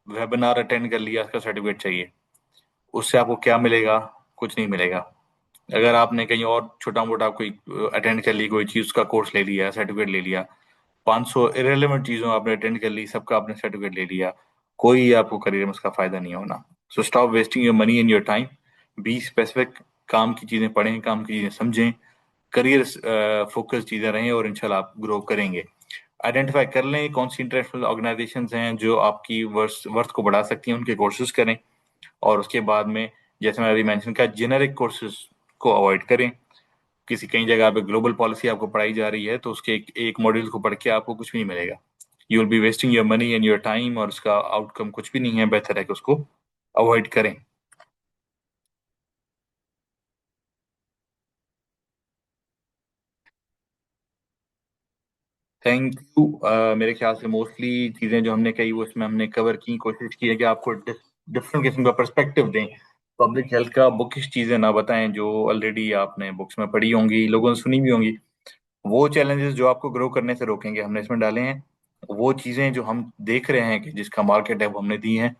वेबिनार अटेंड कर लिया, उसका सर्टिफिकेट चाहिए, उससे आपको क्या मिलेगा? कुछ नहीं मिलेगा। अगर आपने कहीं और छोटा मोटा कोई अटेंड कर ली, कोई चीज का कोर्स ले लिया, सर्टिफिकेट ले लिया, 500 इरेलीवेंट चीजों आपने अटेंड कर ली, सबका आपने सर्टिफिकेट ले लिया, कोई आपको करियर में उसका फायदा नहीं होना। So stop wasting your money and your time. Be specific, काम की चीजें पढ़ें, काम की चीजें समझें, करियर फोकस चीजें रहें, और इंशाल्लाह आप ग्रो करेंगे। आइडेंटिफाई कर लें कौन सी इंटरनेशनल ऑर्गेनाइजेशंस हैं जो आपकी वर्थ को बढ़ा सकती हैं, उनके कोर्सेज करें। और उसके बाद में, जैसे मैंने अभी मेंशन किया, जेनेरिक कोर्सेज को अवॉइड करें। किसी कई जगह पे ग्लोबल पॉलिसी आपको पढ़ाई जा रही है, तो उसके एक मॉड्यूल को पढ़ के आपको कुछ भी नहीं मिलेगा। You will be wasting your money and your time, और उसका आउटकम कुछ भी नहीं है। बेहतर है कि उसको अवॉइड करें। Thank you. मेरे ख्याल से मोस्टली चीजें जो हमने कही वो इसमें हमने कवर की, कोशिश की है कि आपको डिफरेंट किस्म का पर्सपेक्टिव दें, पब्लिक हेल्थ का, बुकिश चीजें ना बताएं जो ऑलरेडी आपने बुक्स में पढ़ी होंगी, लोगों ने सुनी भी होंगी। वो चैलेंजेस जो आपको ग्रो करने से रोकेंगे हमने इसमें डाले हैं। वो चीजें जो हम देख रहे हैं कि जिसका मार्केट है वो हमने दी हैं।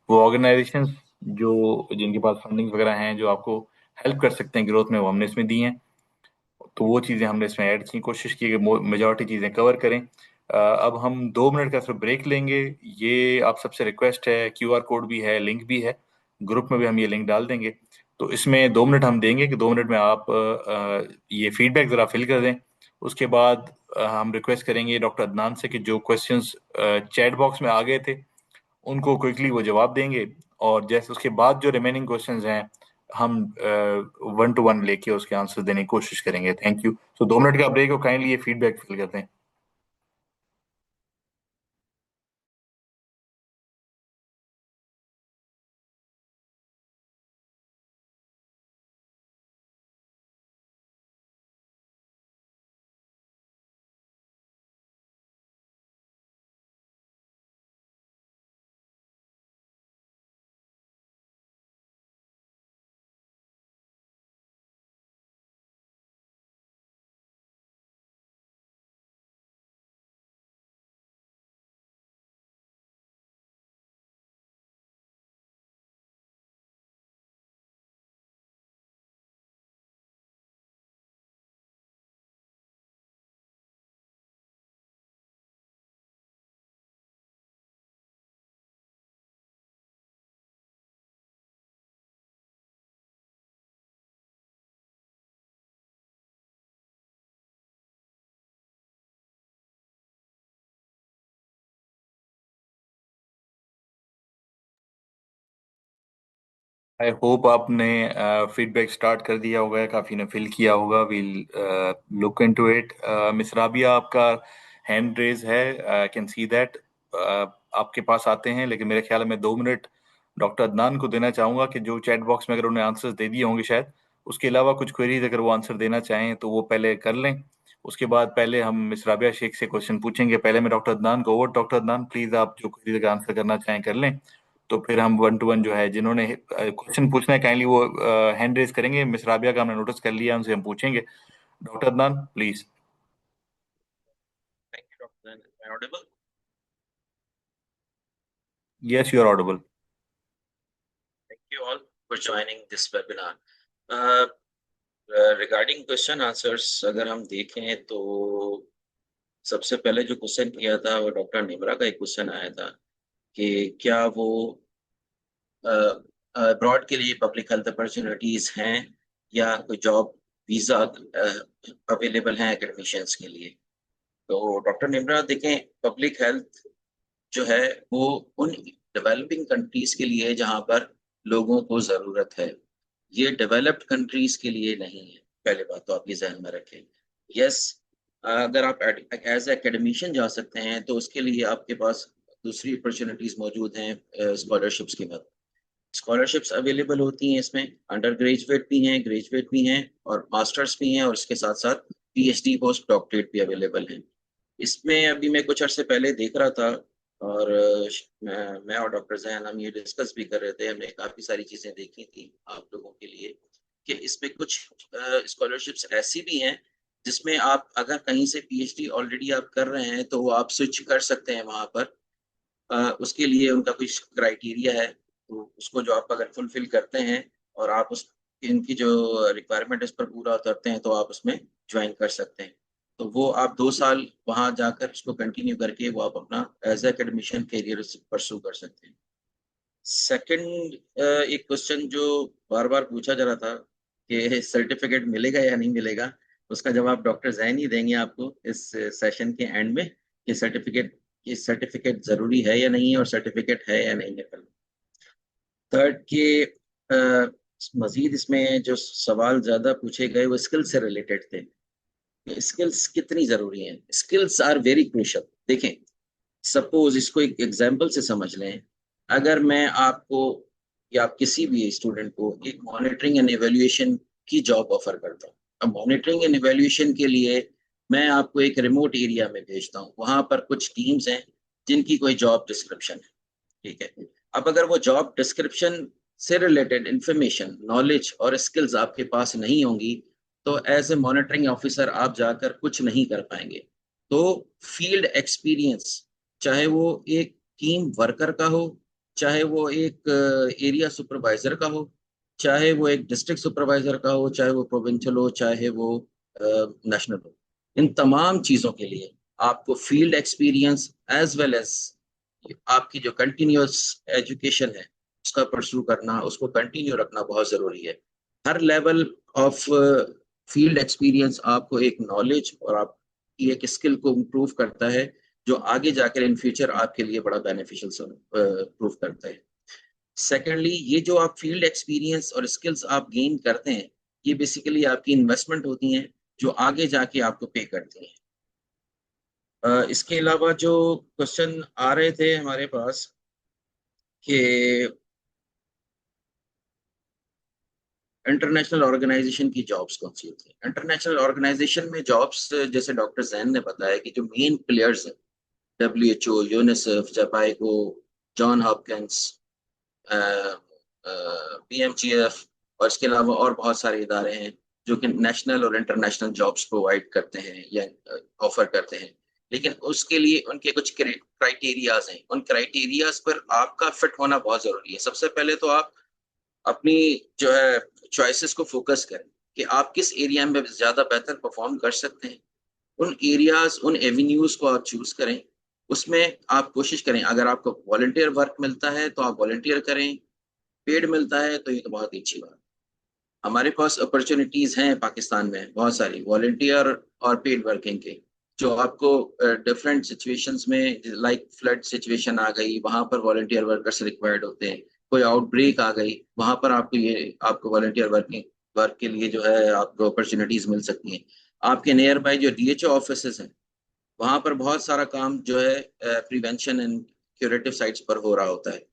वो ऑर्गेनाइजेशंस जो, जिनके पास फंडिंग वगैरह हैं, जो आपको हेल्प कर सकते हैं ग्रोथ में, वो हमने इसमें दी हैं। तो वो चीज़ें हमने इसमें ऐड की, कोशिश की कि मेजॉरिटी चीज़ें कवर करें। अब हम 2 मिनट का सिर्फ ब्रेक लेंगे। ये आप सबसे रिक्वेस्ट है, क्यूआर कोड भी है, लिंक भी है, ग्रुप में भी हम ये लिंक डाल देंगे। तो इसमें 2 मिनट हम देंगे कि 2 मिनट में आप ये फीडबैक ज़रा फिल कर दें। उसके बाद हम रिक्वेस्ट करेंगे डॉक्टर अदनान से कि जो क्वेश्चंस चैट बॉक्स में आ गए थे उनको क्विकली वो जवाब देंगे। और जैसे उसके बाद जो रिमेनिंग क्वेश्चंस हैं, हम 1 to 1 लेके उसके आंसर देने की कोशिश करेंगे। Thank you. तो 2 मिनट का ब्रेक हो, काइंडली ये फीडबैक फिल करते हैं। आई होप आपने फीडबैक स्टार्ट कर दिया होगा, काफ़ी ने फिल किया होगा। We'll look into it. Miss Rabia, आपका हैंड रेज है, आई कैन सी दैट। आपके पास आते हैं, लेकिन मेरे ख्याल में 2 मिनट डॉक्टर अदनान को देना चाहूंगा कि जो चैट बॉक्स में अगर उन्हें आंसर्स दे दिए होंगे शायद, उसके अलावा कुछ क्वेरीज अगर वो आंसर देना चाहें तो वो पहले कर लें। उसके बाद पहले हम मिस राबिया शेख से क्वेश्चन पूछेंगे। पहले मैं डॉक्टर अदनान को, ओवर डॉक्टर अदनान, प्लीज आप जो क्वेरीज का आंसर करना चाहें कर लें। तो फिर हम 1 to 1 जो है, जिन्होंने क्वेश्चन पूछना है काइंडली वो हैंड रेज करेंगे। मिस राबिया का हमने नोटिस कर लिया, उनसे हम पूछेंगे। Doctor Adnan please. Thank you, Dr. Zain. Am I audible? Yes, you are audible. Thank you all for joining this webinar. Regarding question answers, अगर हम देखें तो सबसे पहले जो क्वेश्चन किया था वो डॉक्टर निमरा का एक क्वेश्चन आया था कि क्या वो अब्रॉड के लिए पब्लिक हेल्थ अपॉर्चुनिटीज हैं या कोई जॉब वीजा अवेलेबल हैं एकेडमिशियंस के लिए। तो डॉक्टर निमरा देखें, पब्लिक हेल्थ जो है वो उन डेवलपिंग कंट्रीज के लिए जहां पर लोगों को जरूरत है, ये डेवलप्ड कंट्रीज के लिए नहीं है। पहले बात तो आप ये जहन में रखें। यस, अगर आप एज एकेडमिशियन जा सकते हैं तो उसके लिए आपके पास दूसरी अपॉर्चुनिटीज मौजूद हैं स्कॉलरशिप्स की मदद। स्कॉलरशिप्स अवेलेबल होती हैं, इसमें अंडर ग्रेजुएट भी हैं, ग्रेजुएट भी हैं और मास्टर्स भी हैं, और इसके साथ साथ पीएचडी पोस्ट डॉक्टरेट भी अवेलेबल हैं। इसमें अभी मैं कुछ अर्से पहले देख रहा था और मैं और डॉक्टर जैन हम ये डिस्कस भी कर रहे थे। हमने काफ़ी सारी चीज़ें देखी थी आप लोगों के लिए कि इसमें कुछ स्कॉलरशिप्स ऐसी भी हैं जिसमें आप अगर कहीं से पीएचडी ऑलरेडी आप कर रहे हैं तो वो आप स्विच कर सकते हैं वहाँ पर। उसके लिए उनका कुछ क्राइटेरिया है, तो उसको जो आप अगर फुलफिल करते हैं और आप उस इनकी जो रिक्वायरमेंट इस पर पूरा उतरते हैं तो आप उसमें ज्वाइन कर सकते हैं। तो वो आप 2 साल वहाँ जाकर उसको कंटिन्यू करके वो आप अपना एज एकेडमिशियन करियर परसू कर सकते हैं। सेकंड, एक क्वेश्चन जो बार बार पूछा जा रहा था कि सर्टिफिकेट मिलेगा या नहीं मिलेगा, उसका जवाब डॉक्टर जैन ही देंगे आपको इस सेशन के एंड में कि सर्टिफिकेट जरूरी है या नहीं है और सर्टिफिकेट है या नहीं है। थर्ड के मजीद इसमें जो सवाल ज्यादा पूछे गए वो स्किल्स से रिलेटेड थे। स्किल्स कितनी जरूरी हैं? Skills are very crucial. देखें, सपोज इसको एक एग्जांपल से समझ लें। अगर मैं आपको या आप किसी भी स्टूडेंट को एक मॉनिटरिंग एंड एवेल्युएशन की जॉब ऑफर करता हूँ। अब मॉनिटरिंग एंड एवेल्युएशन के लिए मैं आपको एक रिमोट एरिया में भेजता हूँ, वहां पर कुछ टीम्स हैं जिनकी कोई जॉब डिस्क्रिप्शन है, ठीक है। अब अगर वो जॉब डिस्क्रिप्शन से रिलेटेड इंफॉर्मेशन, नॉलेज और स्किल्स आपके पास नहीं होंगी तो एज ए मॉनिटरिंग ऑफिसर आप जाकर कुछ नहीं कर पाएंगे। तो फील्ड एक्सपीरियंस, चाहे वो एक टीम वर्कर का हो, चाहे वो एक एरिया सुपरवाइजर का हो, चाहे वो एक डिस्ट्रिक्ट सुपरवाइजर का हो, चाहे वो प्रोविंशियल हो, चाहे वो नेशनल हो, इन तमाम चीज़ों के लिए आपको field experience as well as आपकी जो कंटिन्यूअस एजुकेशन है उसका परस्यू करना, उसको कंटिन्यू रखना बहुत ज़रूरी है। हर लेवल ऑफ फील्ड एक्सपीरियंस आपको एक नॉलेज और आपकी एक स्किल को इम्प्रूव करता है जो आगे जाकर इन फ्यूचर आपके लिए बड़ा बेनिफिशियल प्रूव करता है। सेकेंडली, ये जो आप फील्ड एक्सपीरियंस और स्किल्स आप गेन करते हैं ये बेसिकली आपकी इन्वेस्टमेंट होती हैं जो आगे जाके आपको पे करती हैं। इसके अलावा जो क्वेश्चन आ रहे थे हमारे पास कि इंटरनेशनल ऑर्गेनाइजेशन की जॉब्स कौन सी होती है। इंटरनेशनल ऑर्गेनाइजेशन में जॉब्स, जैसे डॉक्टर जैन ने बताया कि जो मेन प्लेयर्स हैं, WHO, UNICEF, Jhpiego, John Hopkins, PMGF और इसके अलावा और बहुत सारे इदारे हैं जो कि नेशनल और इंटरनेशनल जॉब्स प्रोवाइड करते हैं या ऑफर करते हैं। लेकिन उसके लिए उनके कुछ क्राइटेरियाज हैं, उन क्राइटेरियाज पर आपका फिट होना बहुत जरूरी है। सबसे पहले तो आप अपनी जो है चॉइसेस को फोकस करें कि आप किस एरिया में ज्यादा बेहतर परफॉर्म कर सकते हैं। उन एरियाज, उन एवेन्यूज को आप चूज करें, उसमें आप कोशिश करें। अगर आपको वॉलंटियर वर्क मिलता है तो आप वॉलंटियर करें, पेड मिलता है तो ये तो बहुत ही अच्छी बात। हमारे पास अपॉर्चुनिटीज हैं पाकिस्तान में बहुत सारी वॉलंटियर और पेड वर्किंग के, जो आपको डिफरेंट सिचुएशंस में, लाइक फ्लड सिचुएशन आ गई, वहां पर वॉलंटियर वर्कर्स रिक्वायर्ड होते हैं। कोई आउटब्रेक आ गई, वहां पर आपको वॉलंटियर वर्क के लिए जो है आपको अपॉर्चुनिटीज मिल सकती हैं। आपके नियर बाय जो डीएचओ ऑफिसेज हैं, वहां पर बहुत सारा काम जो है प्रिवेंशन एंड क्यूरेटिव साइट्स पर हो रहा होता है।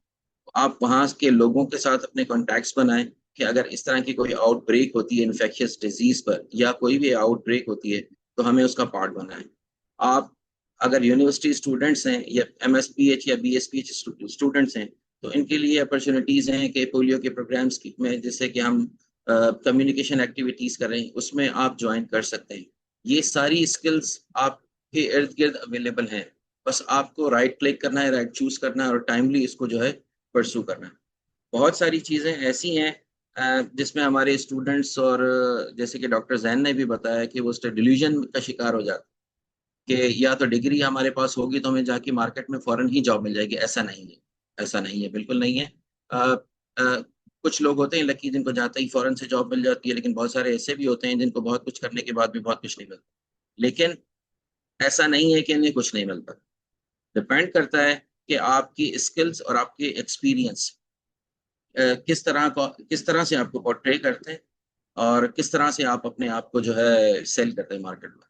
आप वहां के लोगों के साथ अपने कॉन्टैक्ट्स बनाएं कि अगर इस तरह की कोई आउटब्रेक होती है इन्फेक्शियस डिजीज पर, या कोई भी आउटब्रेक होती है, तो हमें उसका पार्ट बनाएं। आप अगर यूनिवर्सिटी स्टूडेंट्स हैं या एमएसपीएच या बीएसपीएच स्टूडेंट्स हैं, तो इनके लिए अपॉर्चुनिटीज हैं कि पोलियो के प्रोग्राम्स में, जैसे कि हम कम्युनिकेशन एक्टिविटीज कर रहे हैं, उसमें आप ज्वाइन कर सकते हैं। ये सारी स्किल्स आपके इर्द गिर्द अवेलेबल हैं। बस आपको राइट क्लिक करना है, राइट चूज करना है, और टाइमली इसको जो है परसू करना है। बहुत सारी चीजें ऐसी हैं जिसमें हमारे स्टूडेंट्स, और जैसे कि डॉक्टर जैन ने भी बताया कि वो डिल्यूजन का शिकार हो जाते कि या तो डिग्री हमारे पास होगी तो हमें जाके मार्केट में फौरन ही जॉब मिल जाएगी। ऐसा नहीं है, ऐसा नहीं है, बिल्कुल नहीं है। अ, अ, कुछ लोग होते हैं लकी, जिनको जाते ही फौरन से जॉब मिल जाती है, लेकिन बहुत सारे ऐसे भी होते हैं जिनको बहुत कुछ करने के बाद भी बहुत कुछ नहीं मिलता। लेकिन ऐसा नहीं है कि इन्हें कुछ नहीं मिलता। डिपेंड करता है कि आपकी स्किल्स और आपके एक्सपीरियंस किस तरह से आपको पोर्ट्रे करते हैं, और किस तरह से आप अपने आप को जो है सेल करते हैं मार्केट में।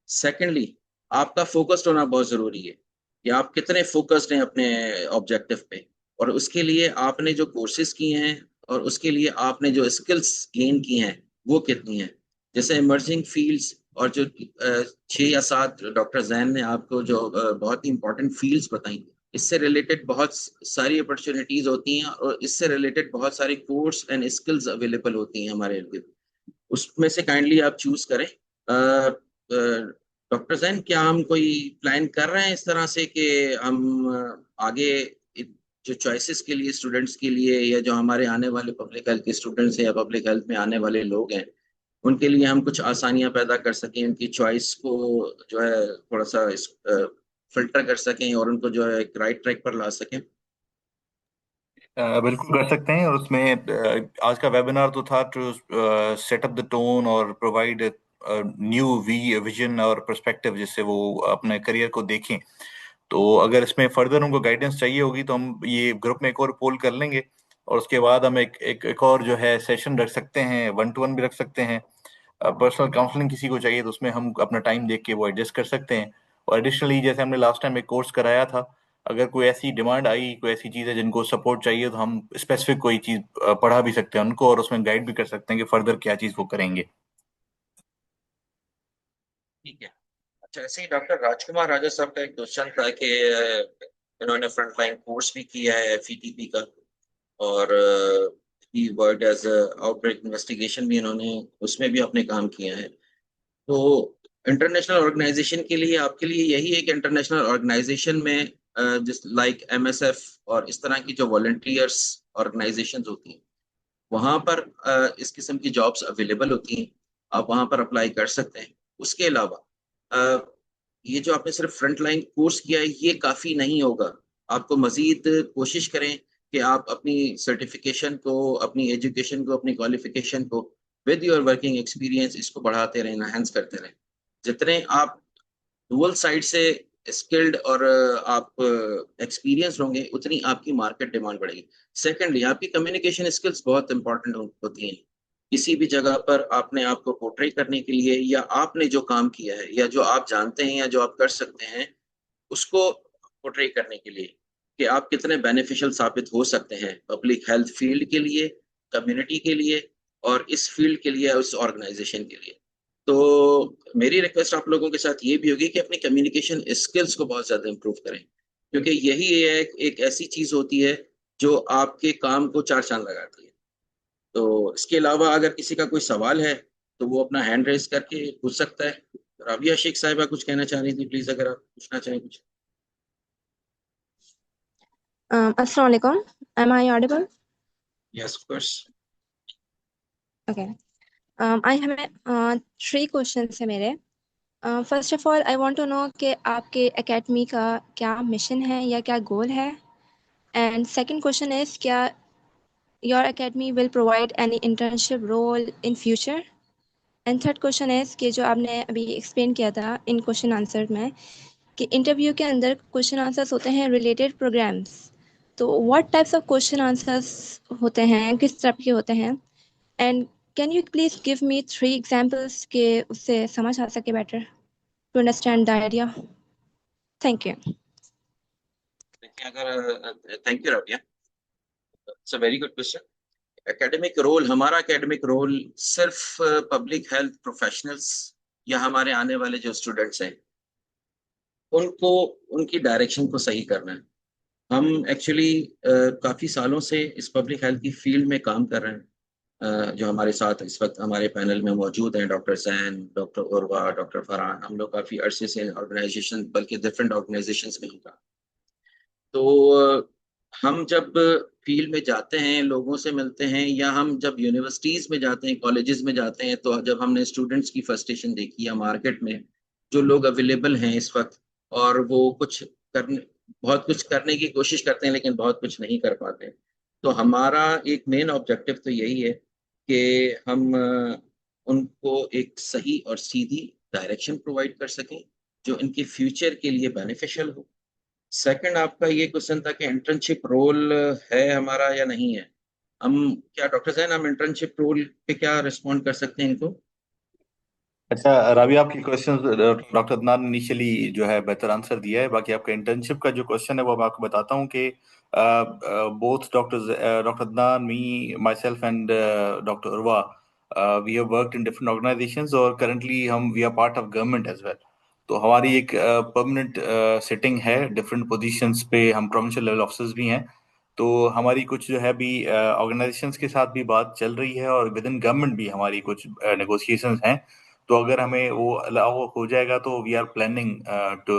सेकेंडली, आपका फोकस्ड होना बहुत जरूरी है कि आप कितने फोकस्ड हैं अपने ऑब्जेक्टिव पे, और उसके लिए आपने जो कोर्सेज किए हैं और उसके लिए आपने जो स्किल्स गेन की हैं वो कितनी हैं। जैसे इमर्जिंग फील्ड्स, और जो 6 या 7 डॉक्टर जैन ने आपको जो बहुत ही इंपॉर्टेंट फील्ड्स बताई, इससे रिलेटेड बहुत सारी अपॉर्चुनिटीज होती हैं, और इससे रिलेटेड बहुत सारे कोर्स एंड स्किल्स अवेलेबल होती हैं हमारे इर्द गिर्द। उसमें से काइंडली आप चूज करें। डॉक्टर जैन, क्या हम कोई प्लान कर रहे हैं इस तरह से कि हम आगे जो चॉइसेस के लिए स्टूडेंट्स के लिए, या जो हमारे आने वाले पब्लिक हेल्थ के स्टूडेंट्स हैं या पब्लिक हेल्थ में आने वाले लोग हैं, उनके लिए हम कुछ आसानियां पैदा कर सकें, उनकी चॉइस को जो है थोड़ा सा फिल्टर कर सकें, और उनको जो है एक राइट ट्रैक पर ला सकें? बिल्कुल कर सकते हैं। और उसमें आज का वेबिनार तो था to set up the tone और प्रोवाइड न्यू विजन और पर्सपेक्टिव, जिससे वो अपने करियर को देखें। तो अगर इसमें फर्दर उनको गाइडेंस चाहिए होगी तो हम ये ग्रुप में एक और पोल कर लेंगे, और उसके बाद हम एक और जो है सेशन रख सकते हैं, 1-to-1 भी रख सकते हैं। पर्सनल काउंसलिंग किसी को चाहिए तो उसमें हम अपना टाइम देख के वो एडजस्ट कर सकते हैं। और एडिशनली, जैसे हमने लास्ट टाइम एक कोर्स कराया था, अगर कोई ऐसी डिमांड आई, कोई ऐसी चीज़ है जिनको सपोर्ट चाहिए, तो हम स्पेसिफिक कोई चीज़ पढ़ा भी सकते हैं उनको, और उसमें गाइड भी कर सकते हैं कि फर्दर क्या चीज़ वो करेंगे। ठीक है। अच्छा, ऐसे ही डॉक्टर राजकुमार राजा साहब का एक क्वेश्चन था कि इन्होंने फ्रंटलाइन कोर्स भी किया है FETP का, और ही वर्क एज आउटब्रेक इन्वेस्टिगेशन भी इन्होंने, उसमें भी अपने काम किया है। तो इंटरनेशनल ऑर्गेनाइजेशन के लिए, आपके लिए यही एक इंटरनेशनल ऑर्गेनाइजेशन में जिस लाइक MSF और इस तरह की जो वॉलंटियर्स ऑर्गेनाइजेशंस होती हैं, वहां पर इस किस्म की जॉब्स अवेलेबल होती हैं। आप वहां पर अप्लाई कर सकते हैं। उसके अलावा अ, ये जो आपने सिर्फ फ्रंट लाइन कोर्स किया है, ये काफी नहीं होगा। आपको मजीद कोशिश करें कि आप अपनी सर्टिफिकेशन को, अपनी एजुकेशन को, अपनी क्वालिफिकेशन को विद योर वर्किंग एक्सपीरियंस इसको बढ़ाते रहें, एनहांस करते रहें। जितने आप डुअल साइड से स्किल्ड और आप एक्सपीरियंस होंगे, उतनी आपकी मार्केट डिमांड बढ़ेगी। सेकेंडली, आपकी कम्युनिकेशन स्किल्स बहुत इंपॉर्टेंट होती हैं। किसी भी जगह पर आपने आपको पोर्ट्रे करने के लिए, या आपने जो काम किया है, या जो आप जानते हैं, या जो आप कर सकते हैं, उसको पोर्ट्रे करने के लिए कि आप कितने बेनिफिशियल साबित हो सकते हैं पब्लिक हेल्थ फील्ड के लिए, कम्युनिटी के लिए, और इस फील्ड के लिए, उस ऑर्गेनाइजेशन के लिए। तो मेरी रिक्वेस्ट आप लोगों के साथ ये भी होगी कि अपनी कम्युनिकेशन स्किल्स को बहुत ज्यादा इंप्रूव करें, क्योंकि यही एक ऐसी चीज होती है जो आपके काम को 4 चांद लगाती है। तो इसके अलावा अगर किसी का कोई सवाल है तो वो अपना हैंड रेज करके पूछ सकता है। राबिया शेख साहिबा कुछ कहना चाह रही थी, प्लीज अगर आप पूछना चाहें कुछ। Assalamu alaikum. Am I audible? Yes, of course. Okay. I have 3 questions है मेरे। First of all I want to know कि आपके एकेडमी का क्या मिशन है या क्या गोल है। एंड सेकंड क्वेश्चन इज, क्या your academy will provide any internship role in future. And third question is कि जो आपने अभी एक्सप्लेन किया था इन क्वेश्चन आंसर में, कि इंटरव्यू के अंदर क्वेश्चन आंसर्स होते हैं रिलेटेड प्रोग्राम्स, तो what types of question answers होते हैं, किस टाइप के होते हैं? And can you please give me 3 examples के उससे समझ आ सके better to understand the idea? Thank you. देखिए, अगर thank you Rabia, it's a very good question. Academic role, हमारा एकेडमिक रोल सिर्फ पब्लिक हेल्थ प्रोफेशनल्स या हमारे आने वाले जो स्टूडेंट्स हैं उनको उनकी डायरेक्शन को सही करना है। हम एक्चुअली काफ़ी सालों से इस पब्लिक हेल्थ की फील्ड में काम कर रहे हैं। जो हमारे साथ इस वक्त हमारे पैनल में मौजूद हैं, doctor Zain, doctor Urwa, doctor Farhan, हम लोग काफ़ी अरसे से ऑर्गेनाइजेशन, बल्कि डिफरेंट ऑर्गेनाइजेशंस में होगा। तो हम जब फील्ड में जाते हैं, लोगों से मिलते हैं, या हम जब यूनिवर्सिटीज़ में जाते हैं, कॉलेजेस में जाते हैं, तो जब हमने स्टूडेंट्स की फ्रस्ट्रेशन देखी या मार्केट में जो लोग अवेलेबल हैं इस वक्त, और वो कुछ करने बहुत कुछ करने की कोशिश करते हैं लेकिन बहुत कुछ नहीं कर पाते, तो हमारा एक मेन ऑब्जेक्टिव तो यही है कि हम उनको एक सही और सीधी डायरेक्शन प्रोवाइड कर सकें जो इनके फ्यूचर के लिए बेनिफिशियल हो। सेकंड, आपका ये क्वेश्चन था कि इंटर्नशिप रोल है हमारा या नहीं है। हम क्या डॉक्टर जैन, हम इंटर्नशिप रोल पे क्या रिस्पॉन्ड कर सकते हैं इनको? अच्छा रवि, आपकी क्वेश्चन डॉक्टर अदनान इनिशियली जो है बेहतर आंसर दिया है। बाकी आपका इंटर्नशिप का जो क्वेश्चन है वो मैं आपको बताता हूँ कि both doctor Adnan, me, myself and doctor Urwa, we have worked in different organisations, और करंटली हम we are part of government as well. तो हमारी एक परमानेंट सिटिंग है, डिफरेंट पोजीशंस पे हम प्रोविंशियल लेवल ऑफिसर्स भी हैं। तो हमारी कुछ जो है भी ऑर्गेनाइजेशंस के साथ भी बात चल रही है, और विद इन गवर्नमेंट भी हमारी कुछ नेगोशिएशंस हैं। तो अगर हमें वो अलाउ हो जाएगा तो we are planning to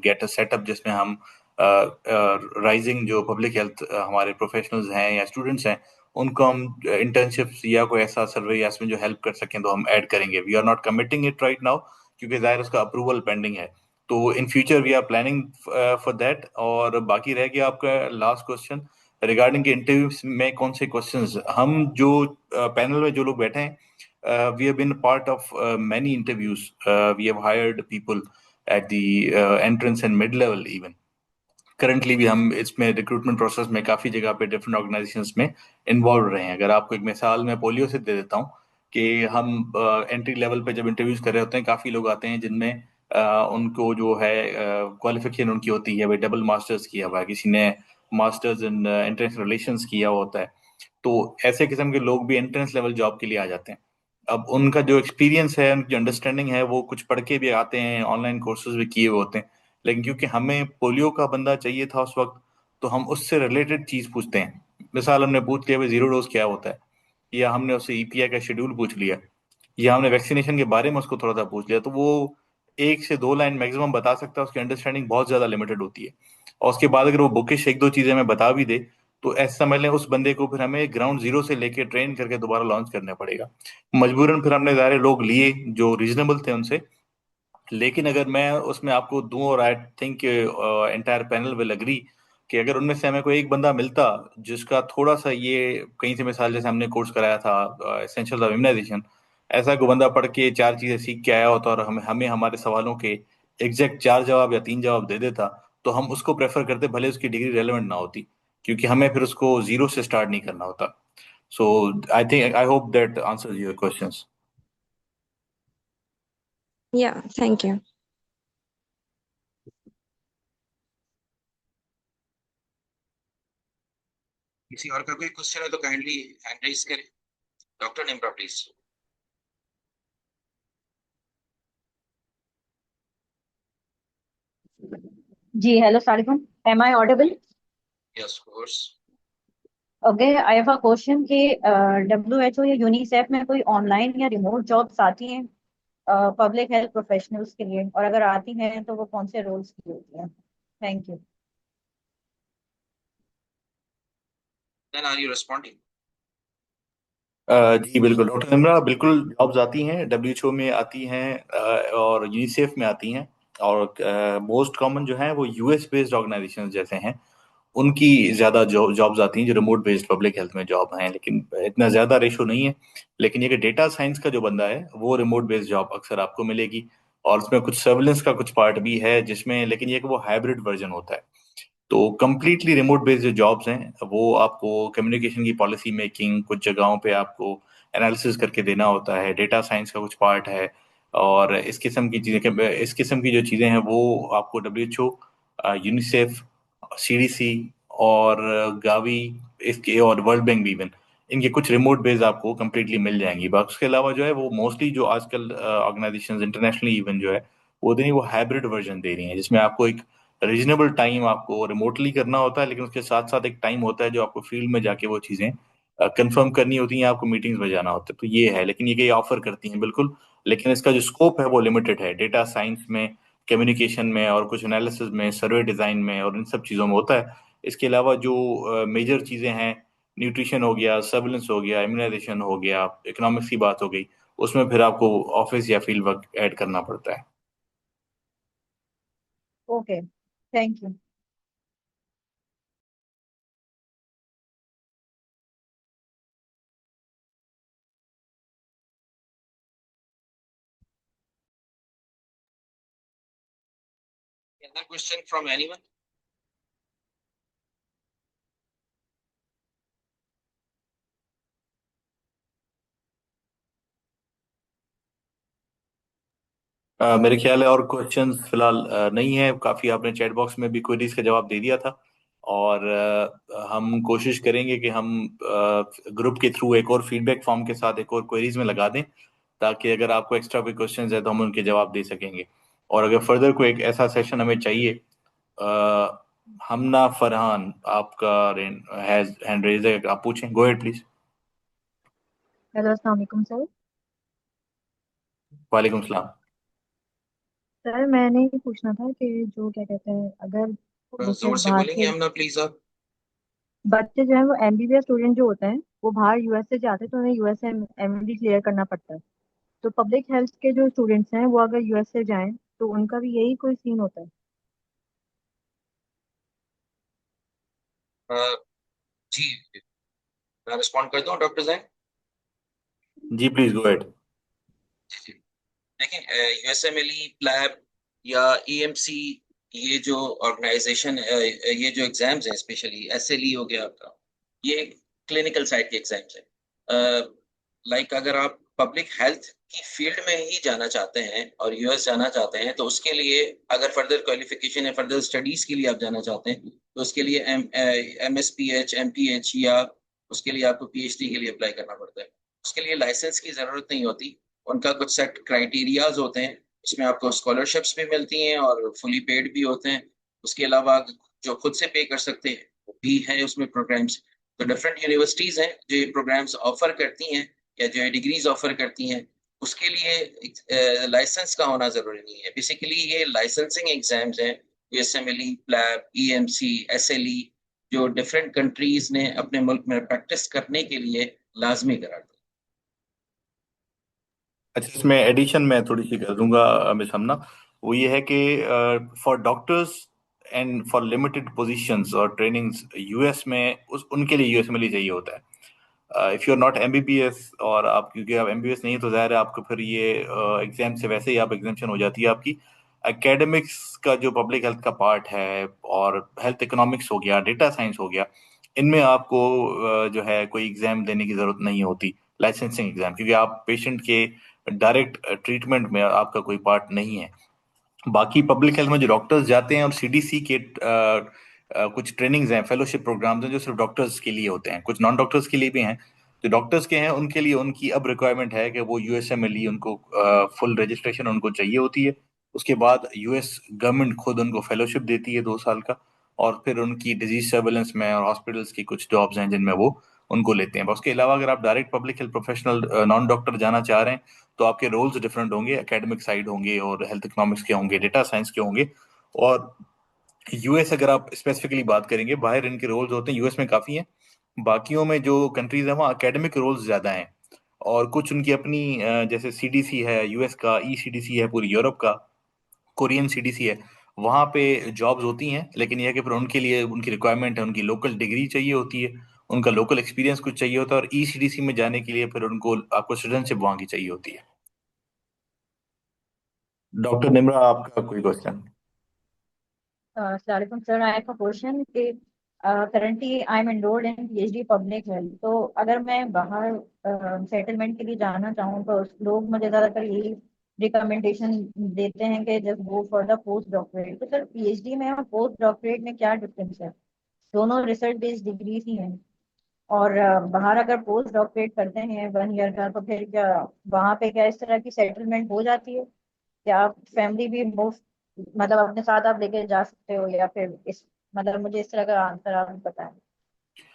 get a setup जिसमें हम राइजिंग जो पब्लिक हेल्थ हमारे प्रोफेशनल्स हैं या स्टूडेंट्स हैं उनको हम इंटर्नशिप्स या कोई ऐसा सर्वे या इसमें जो हेल्प कर सकें तो हम ऐड करेंगे। We are not committing it right now क्योंकि जाहिर उसका अप्रूवल पेंडिंग है। तो in future we are planning for that. और बाकी रह गया आपका लास्ट क्वेश्चन रिगार्डिंग के इंटरव्यूज में कौन से क्वेश्चंस हम जो पैनल में जो लोग बैठे हैं, we have been a part of many interviews. We have hired people at the entrance and mid level even. Currently भी हम इसमें रिक्रूटमेंट प्रोसेस में काफ़ी जगह पे डिफरेंट ऑर्गेनाइजेशंस में इन्वॉल्व रहे हैं। अगर आपको एक मिसाल मैं पोलियो से दे देता हूँ कि हम एंट्री लेवल पे जब इंटरव्यूज कर रहे होते हैं, काफ़ी लोग आते हैं जिनमें उनको जो है क्वालिफिकेशन उनकी होती है, भाई डबल मास्टर्स किया हुआ है, किसी ने मास्टर्स इन इंटरनेशनल रिलेशंस किया हुआ होता है। तो ऐसे किस्म के लोग भी एंट्रेंस लेवल जॉब के लिए आ जाते हैं। अब उनका जो एक्सपीरियंस है, उनकी अंडरस्टैंडिंग है, वो कुछ पढ़ के भी आते हैं, ऑनलाइन कोर्सेज भी किए हुए होते हैं। लेकिन क्योंकि हमें पोलियो का बंदा चाहिए था उस वक्त, तो हम उससे रिलेटेड चीज पूछते हैं। मिसाल हमने पूछ लिया भाई जीरो डोज क्या होता है, या हमने उससे ईपीआई का शेड्यूल पूछ लिया, या हमने वैक्सीनेशन के बारे में उसको थोड़ा सा पूछ लिया, तो वो 1 से 2 लाइन मैक्सिमम बता सकता है। उसकी अंडरस्टैंडिंग बहुत ज्यादा लिमिटेड होती है। और उसके बाद अगर वो बुकिश 1-2 चीजें हमें बता भी दे तो ऐसा समझ लें उस बंदे को फिर हमें ग्राउंड जीरो से लेके ट्रेन करके दोबारा लॉन्च करना पड़ेगा। मजबूरन फिर हमने सारे लोग लिए जो रीजनेबल थे उनसे। लेकिन अगर मैं उसमें आपको दूं, और I think entire panel will agree, कि अगर उनमें से हमें कोई एक बंदा मिलता जिसका थोड़ा सा ये कहीं से, मिसाल जैसे हमने कोर्स कराया था एसेंशियल ऑफ इम्यूनाइजेशन, ऐसा कोई बंदा पढ़ के 4 चीजें सीख के आया होता और हमें हमें हमारे सवालों के एग्जैक्ट 4 जवाब या 3 जवाब दे देता, तो हम उसको प्रेफर करते भले उसकी डिग्री रेलेवेंट ना होती, क्योंकि हमें फिर उसको जीरो से स्टार्ट नहीं करना होता। So I hope that answers your questions. या थैंक यू। किसी और का कोई क्वेश्चन है तो काइंडली हैंड रेज करें। Doctor Nimra please. जी, hello, Sarikam. Am I audible? Yes course. Okay, I have a question कि WHO या यूनिसेफ में कोई ऑनलाइन या रिमोट जॉब्स आती हैं पब्लिक हेल्थ प्रोफेशनल्स के लिए, और अगर आती हैं तो वो कौन से रोल्स की होती हैं? Thank you. Then are you responding? जी बिल्कुल डॉक्टर निम्रा, बिल्कुल जॉब्स आती हैं, डब्ल्यूएचओ में आती हैं, और यूनिसेफ में आती हैं। और मोस्ट कॉमन जो है वो यूएस बेस्ड ऑर्गेनाइजेशन जैसे हैं, उनकी ज्यादा जॉब्स आती हैं जो रिमोट बेस्ड पब्लिक हेल्थ में जॉब हैं। लेकिन इतना ज्यादा रेशो नहीं है। लेकिन ये कि डेटा साइंस का जो बंदा है वो रिमोट बेस्ड जॉब अक्सर आपको मिलेगी। और उसमें कुछ सर्विलेंस का कुछ पार्ट भी है जिसमें, लेकिन ये कि वो हाइब्रिड वर्जन होता है। तो कंप्लीटली रिमोट बेस्ड जो जॉब्स हैं वो आपको कम्युनिकेशन की पॉलिसी मेकिंग, कुछ जगहों पे आपको एनालिसिस करके देना होता है, डेटा साइंस का कुछ पार्ट है, और इस किस्म की जो चीज़ें हैं वो आपको W H O, UNICEF, CDC और गावी, इसके और वर्ल्ड बैंक भी इवन, इनके कुछ रिमोट बेस्ड आपको कंप्लीटली मिल जाएंगी। बाकी उसके अलावा जो है वो मोस्टली जो आजकल ऑर्गेनाइजेशंस इंटरनेशनली इवन जो है वो दे रही हैं, वो हाइब्रिड वर्जन दे रही हैं, जिसमें आपको एक रीजनेबल टाइम आपको रिमोटली करना होता है, लेकिन उसके साथ साथ एक टाइम होता है जो आपको फील्ड में जाके वो चीज़ें कंफर्म करनी होती हैं, आपको मीटिंग्स में जाना होता है। तो ये है, लेकिन ये ऑफर करती हैं बिल्कुल, लेकिन इसका जो स्कोप है वो लिमिटेड है। डेटा साइंस में, कम्युनिकेशन में और कुछ एनालिसिस में, सर्वे डिज़ाइन में और इन सब चीज़ों में होता है। इसके अलावा जो मेजर चीज़ें हैं, न्यूट्रिशन हो गया, सर्विलेंस हो गया, इम्यूनाइजेशन हो गया, इकोनॉमिक्स की बात हो गई, उसमें फिर आपको ऑफिस या फील्ड वर्क ऐड करना पड़ता है। Okay, thank you. Another question from anyone? मेरे ख्याल है और क्वेश्चंस फिलहाल नहीं है। काफ़ी आपने चैट बॉक्स में भी क्वेरीज का जवाब दे दिया था, और हम कोशिश करेंगे कि हम ग्रुप के थ्रू एक और फीडबैक फॉर्म के साथ एक और क्वेरीज में लगा दें, ताकि अगर आपको एक्स्ट्रा कोई क्वेश्चंस है तो हम उनके जवाब दे सकेंगे। और अगर फर्दर कोई एक ऐसा सेशन हमें चाहिए, अ, हमना फरहान आपका हैंड रेज है, आप पूछें, गो अहेड प्लीज। हेलो, अस्सलाम वालेकुम सर। वालेकुम सलाम। सर मैंने ये पूछना था कि जो क्या कहते हैं, अगर थोड़ा जैसे जोर से बाहर बोलेंगे के हम ना प्लीज आप। बच्चे जो है वो एमबीबीएस स्टूडेंट जो होते हैं वो बाहर यूएस से जाते हैं, तो उन्हें यूएस से एमडी क्लियर करना पड़ता है। तो पब्लिक हेल्थ के जो स्टूडेंट्स हैं वो अगर यूएस से जाएं तो उनका भी यही कोई सीन होता है? अ, जी, मैं रिस्पॉन्ड कर दूं डॉक्टर जैन? जी प्लीज गो अहेड। जी जी। देखिए, यूएसएमएलई, प्लैब या ईएमसी, ये जो ऑर्गेनाइजेशन, ये जो एग्जाम्स हैं, स्पेशली एसएलई हो गया आपका, ये क्लिनिकल साइड के एग्जाम्स हैं। लाइक अगर आप पब्लिक हेल्थ की फील्ड में ही जाना चाहते हैं और यूएस जाना चाहते हैं, तो उसके लिए अगर फर्दर क्वालिफिकेशन या फर्दर स्टडीज के लिए आप जाना चाहते हैं, तो उसके लिए एमएसपीएच, एमपीएच, या उसके लिए आपको पीएचडी के लिए अप्लाई करना पड़ता है। उसके लिए लाइसेंस की जरूरत नहीं होती। उनका कुछ सेट क्राइटेरियाज होते हैं, इसमें आपको स्कॉलरशिप्स भी मिलती हैं और फुली पेड भी होते हैं। उसके अलावा जो खुद से पे कर सकते हैं वो भी है उसमें प्रोग्राम्स। तो डिफरेंट यूनिवर्सिटीज हैं जो ये प्रोग्राम्स ऑफर करती हैं या जो डिग्रीज ऑफर करती हैं। उसके लिए लाइसेंस का होना जरूरी नहीं है। बेसिकली ये लाइसेंसिंग एग्जाम्स हैं, यूएसएमएलई, प्लैब, ईएमसी, एसएलई, जो डिफरेंट कंट्रीज ने अपने मुल्क में प्रैक्टिस करने के लिए लाजमी करार दिया। अच्छा, इसमें एडिशन में थोड़ी सी कर दूंगा मिस हमना, वो ये है कि for doctors and for limited positions और ट्रेनिंग्स यूएस में उस उनके लिए यूएस में ही चाहिए होता है। If you are not MBBS, और आप क्योंकि आप एमबीबीएस नहीं है तो जाहिर है आपको फिर ये एग्जाम से वैसे ही आप एग्जामेशन हो जाती है आपकी। एकेडमिक्स का जो पब्लिक हेल्थ का पार्ट है और हेल्थ इकोनॉमिक्स हो गया, डेटा साइंस हो गया, इनमें आपको जो है कोई एग्जाम देने की जरूरत नहीं होती, लाइसेंसिंग एग्जाम, क्योंकि आप पेशेंट के डायरेक्ट ट्रीटमेंट में आपका कोई पार्ट नहीं है। बाकी पब्लिक हेल्थ में जो डॉक्टर्स जाते हैं और सीडीसी के कुछ ट्रेनिंग्स हैं, फेलोशिप प्रोग्राम्स हैं जो सिर्फ डॉक्टर्स के लिए होते हैं, कुछ नॉन डॉक्टर्स के लिए भी हैं। जो डॉक्टर्स के हैं उनके लिए उनकी अब रिक्वायरमेंट है कि वो यूएसएमएलई, उनको फुल रजिस्ट्रेशन उनको चाहिए होती है। उसके बाद यूएस गवर्नमेंट खुद उनको फेलोशिप देती है 2 साल का, और फिर उनकी डिजीज सर्वेलेंस में और हॉस्पिटल्स की कुछ जॉब्स हैं जिनमें वो उनको लेते हैं। उसके अलावा अगर आप direct public health professional non doctor जाना चाह रहे हैं तो आपके रोल्स डिफरेंट होंगे, एकेडमिक साइड होंगे और हेल्थ इकोनॉमिक्स के होंगे, डेटा साइंस के होंगे। और यूएस अगर आप स्पेसिफिकली बात करेंगे, बाहर इनके रोल्स होते हैं, यूएस में काफ़ी हैं, बाकियों में जो कंट्रीज हैं वहाँ एकेडमिक रोल्स ज़्यादा हैं। और कुछ उनकी अपनी जैसे सीडीसी है यूएस का, ई सीडीसी है पूरी यूरोप का, कोरियन सीडीसी है, वहाँ पे जॉब्स होती हैं, लेकिन यह है कि फिर उनके लिए उनकी रिक्वायरमेंट है, उनकी लोकल डिग्री चाहिए होती है, उनका लोकल एक्सपीरियंस कुछ चाहिए होता है, और ई सीडीसी में जाने के लिए फिर उनको आपको सिटीजनशिप वहाँ की चाहिए होती है। डॉक्टर निम्रा, आपका कोई question? Assalamualaikum sir, I have a question कि currently I am enrolled in PhD public health, तो अगर मैं बाहर सेटलमेंट के लिए जाना चाहूँ तो लोग मुझे ज़्यादातर यही रिकमेंडेशन देते हैं कि just go for the post doctorate. तो सर PhD में और पोस्ट डॉक्टरेट में क्या डिफरेंस है? दोनों रिसर्च बेस्ड डिग्री ही हैं। और बाहर अगर पोस्ट डॉक्टरेट करते हैं 1 ईयर का तो फिर क्या वहाँ पे क्या इस तरह की सेटलमेंट हो जाती है? क्या आप फैमिली भी मोस्ट मतलब अपने साथ आप लेके जा सकते हो, या फिर इस मतलब मुझे इस तरह का आंसर आप बताएं।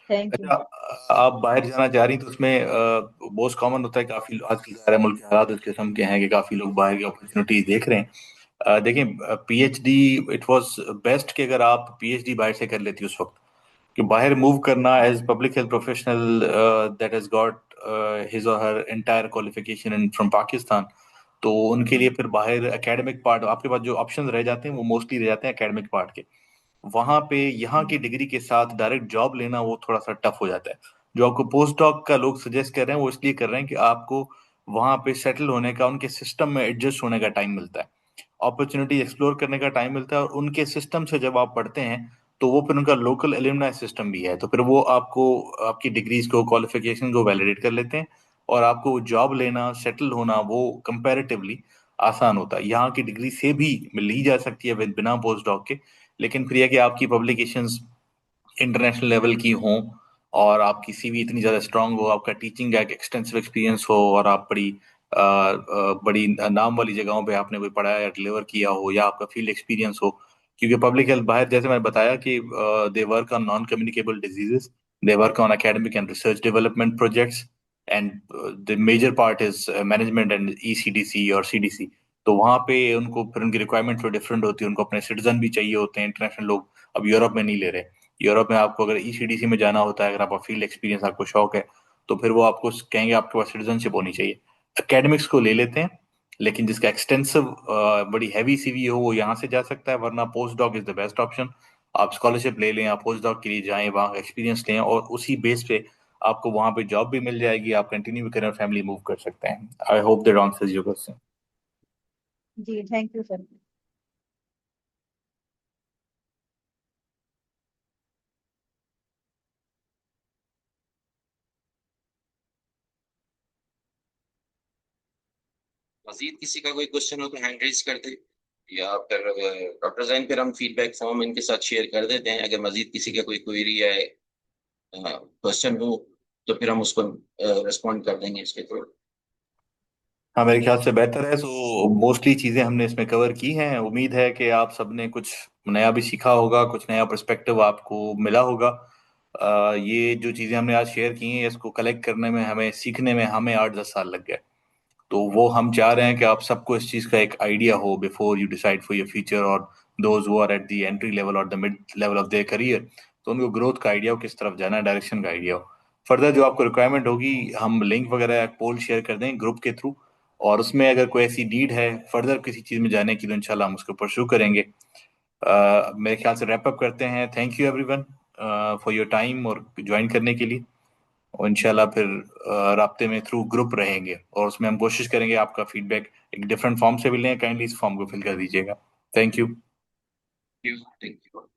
Thank you. अच्छा, आप बाहर जाना चाह रही तो उसमें बहुत कॉमन होता है, काफी आजकल सारे मुल्क के हालात इस किस्म के हैं कि काफी लोग बाहर की अपॉर्चुनिटी देख रहे हैं। देखिए, पीएचडी इट वाज बेस्ट कि अगर आप पीएचडी बाहर से कर लेती उस वक्त, कि बाहर मूव करना as public health professional that has got his और her entire qualification in from Pakistan, तो उनके लिए फिर बाहर एकेडमिक पार्ट आपके पास जो ऑप्शन रह जाते हैं वो मोस्टली रह जाते हैं एकेडमिक पार्ट के। वहां पे यहाँ की डिग्री के साथ डायरेक्ट जॉब लेना वो थोड़ा सा टफ हो जाता है। जो आपको पोस्ट डॉक का लोग सजेस्ट कर रहे हैं वो इसलिए कर रहे हैं कि आपको वहां पे सेटल होने का, उनके सिस्टम में एडजस्ट होने का टाइम मिलता है, अपॉर्चुनिटी एक्सप्लोर करने का टाइम मिलता है। और उनके सिस्टम से जब आप पढ़ते हैं तो वो फिर उनका लोकल एलुमनाई सिस्टम भी है, तो फिर वो आपको आपकी डिग्रीज को, क्वालिफिकेशन को वैलिडेट कर लेते हैं और आपको जॉब लेना, सेटल होना वो कंपैरेटिवली आसान होता है। यहाँ की डिग्री से भी मिल ही जा सकती है बिना पोस्ट डॉक के, लेकिन फिर यह कि आपकी पब्लिकेशंस इंटरनेशनल लेवल की हों और आपकी सीवी इतनी ज़्यादा स्ट्रांग हो, आपका टीचिंग का एक एक्सटेंसिव एक्सपीरियंस हो और आप बड़ी नाम वाली जगहों पे आपने कोई पढ़ाया या डिलीवर किया हो या आपका फील्ड एक्सपीरियंस हो। क्योंकि पब्लिक हेल्थ बाहर, जैसे मैंने बताया कि they work on non communicable diseases, they work on academic and research development projects, and the major part is management and ECDC और सीडीसी। तो वहाँ पे उनको फिर उनकी रिक्वायरमेंट तो डिफरेंट होती है, उनको अपने सिटीजन भी चाहिए होते हैं, इंटरनेशनल लोग अब यूरोप में नहीं ले रहे। यूरोप में आपको अगर ईसीडीसी में जाना होता है, अगर आपका फील्ड एक्सपीरियंस, आपको शौक है, तो फिर वो आपको कहेंगे आपके पास सिटीजनशिप होनी चाहिए। एकेडमिक्स को ले लेते हैं, लेकिन जिसका एक्सटेंसिव बड़ी हैवी सीवी हो वो यहाँ से जा सकता है, वरना post doc is the best option. आप स्कॉलरशिप ले लें, आप पोस्ट डॉक के लिए जाएं, वहाँ एक्सपीरियंस लें और उसी बेस पे आपको वहाँ पे जॉब भी मिल जाएगी, आप कंटिन्यू भी करें और फैमिली मूव कर सकते हैं। I hope that answers your question. जी थैंक यू सर। मजीद किसी का कोई क्वेश्चन हो तो हैंड रेज कर दे, या फिर डॉक्टर जैन फिर हम फीडबैक फॉर्म इनके साथ शेयर कर देते हैं। अगर मजीद किसी का कोई क्वेरी है, क्वेश्चन हो, तो फिर हम उसको रिस्पॉन्ड कर देंगे इसके थ्रू। हाँ, मेरे ख्याल से बेहतर है। सो मोस्टली चीज़ें हमने इसमें कवर की हैं। उम्मीद है कि आप सबने कुछ नया भी सीखा होगा, कुछ नया पर्सपेक्टिव आपको मिला होगा। ये जो चीज़ें हमने आज शेयर की हैं, इसको कलेक्ट करने में, हमें सीखने में हमें 8-10 साल लग गए। तो वो हम चाह रहे हैं कि आप सबको इस चीज़ का एक आइडिया हो before you decide for your future, और those who are at the entry level और the mid level of their career, तो उनको ग्रोथ का आइडिया हो, किस तरफ जाना है, डायरेक्शन का आइडिया हो। फर्दर जो आपको रिक्वायरमेंट होगी, हम लिंक वगैरह पोल शेयर कर दें ग्रुप के थ्रू, और उसमें अगर कोई ऐसी नीड है फर्दर किसी चीज़ में जाने की, तो इंशाल्लाह हम उसको परस्यू करेंगे। मेरे ख्याल से रैप अप करते हैं। Thank you everyone for your time और ज्वाइन करने के लिए। और इंशाल्लाह फिर राब्ते में थ्रू ग्रुप रहेंगे और उसमें हम कोशिश करेंगे आपका फीडबैक एक डिफरेंट फॉर्म से भी लें। काइंडली इस फॉर्म को फिल कर दीजिएगा। Thank you. Thank you.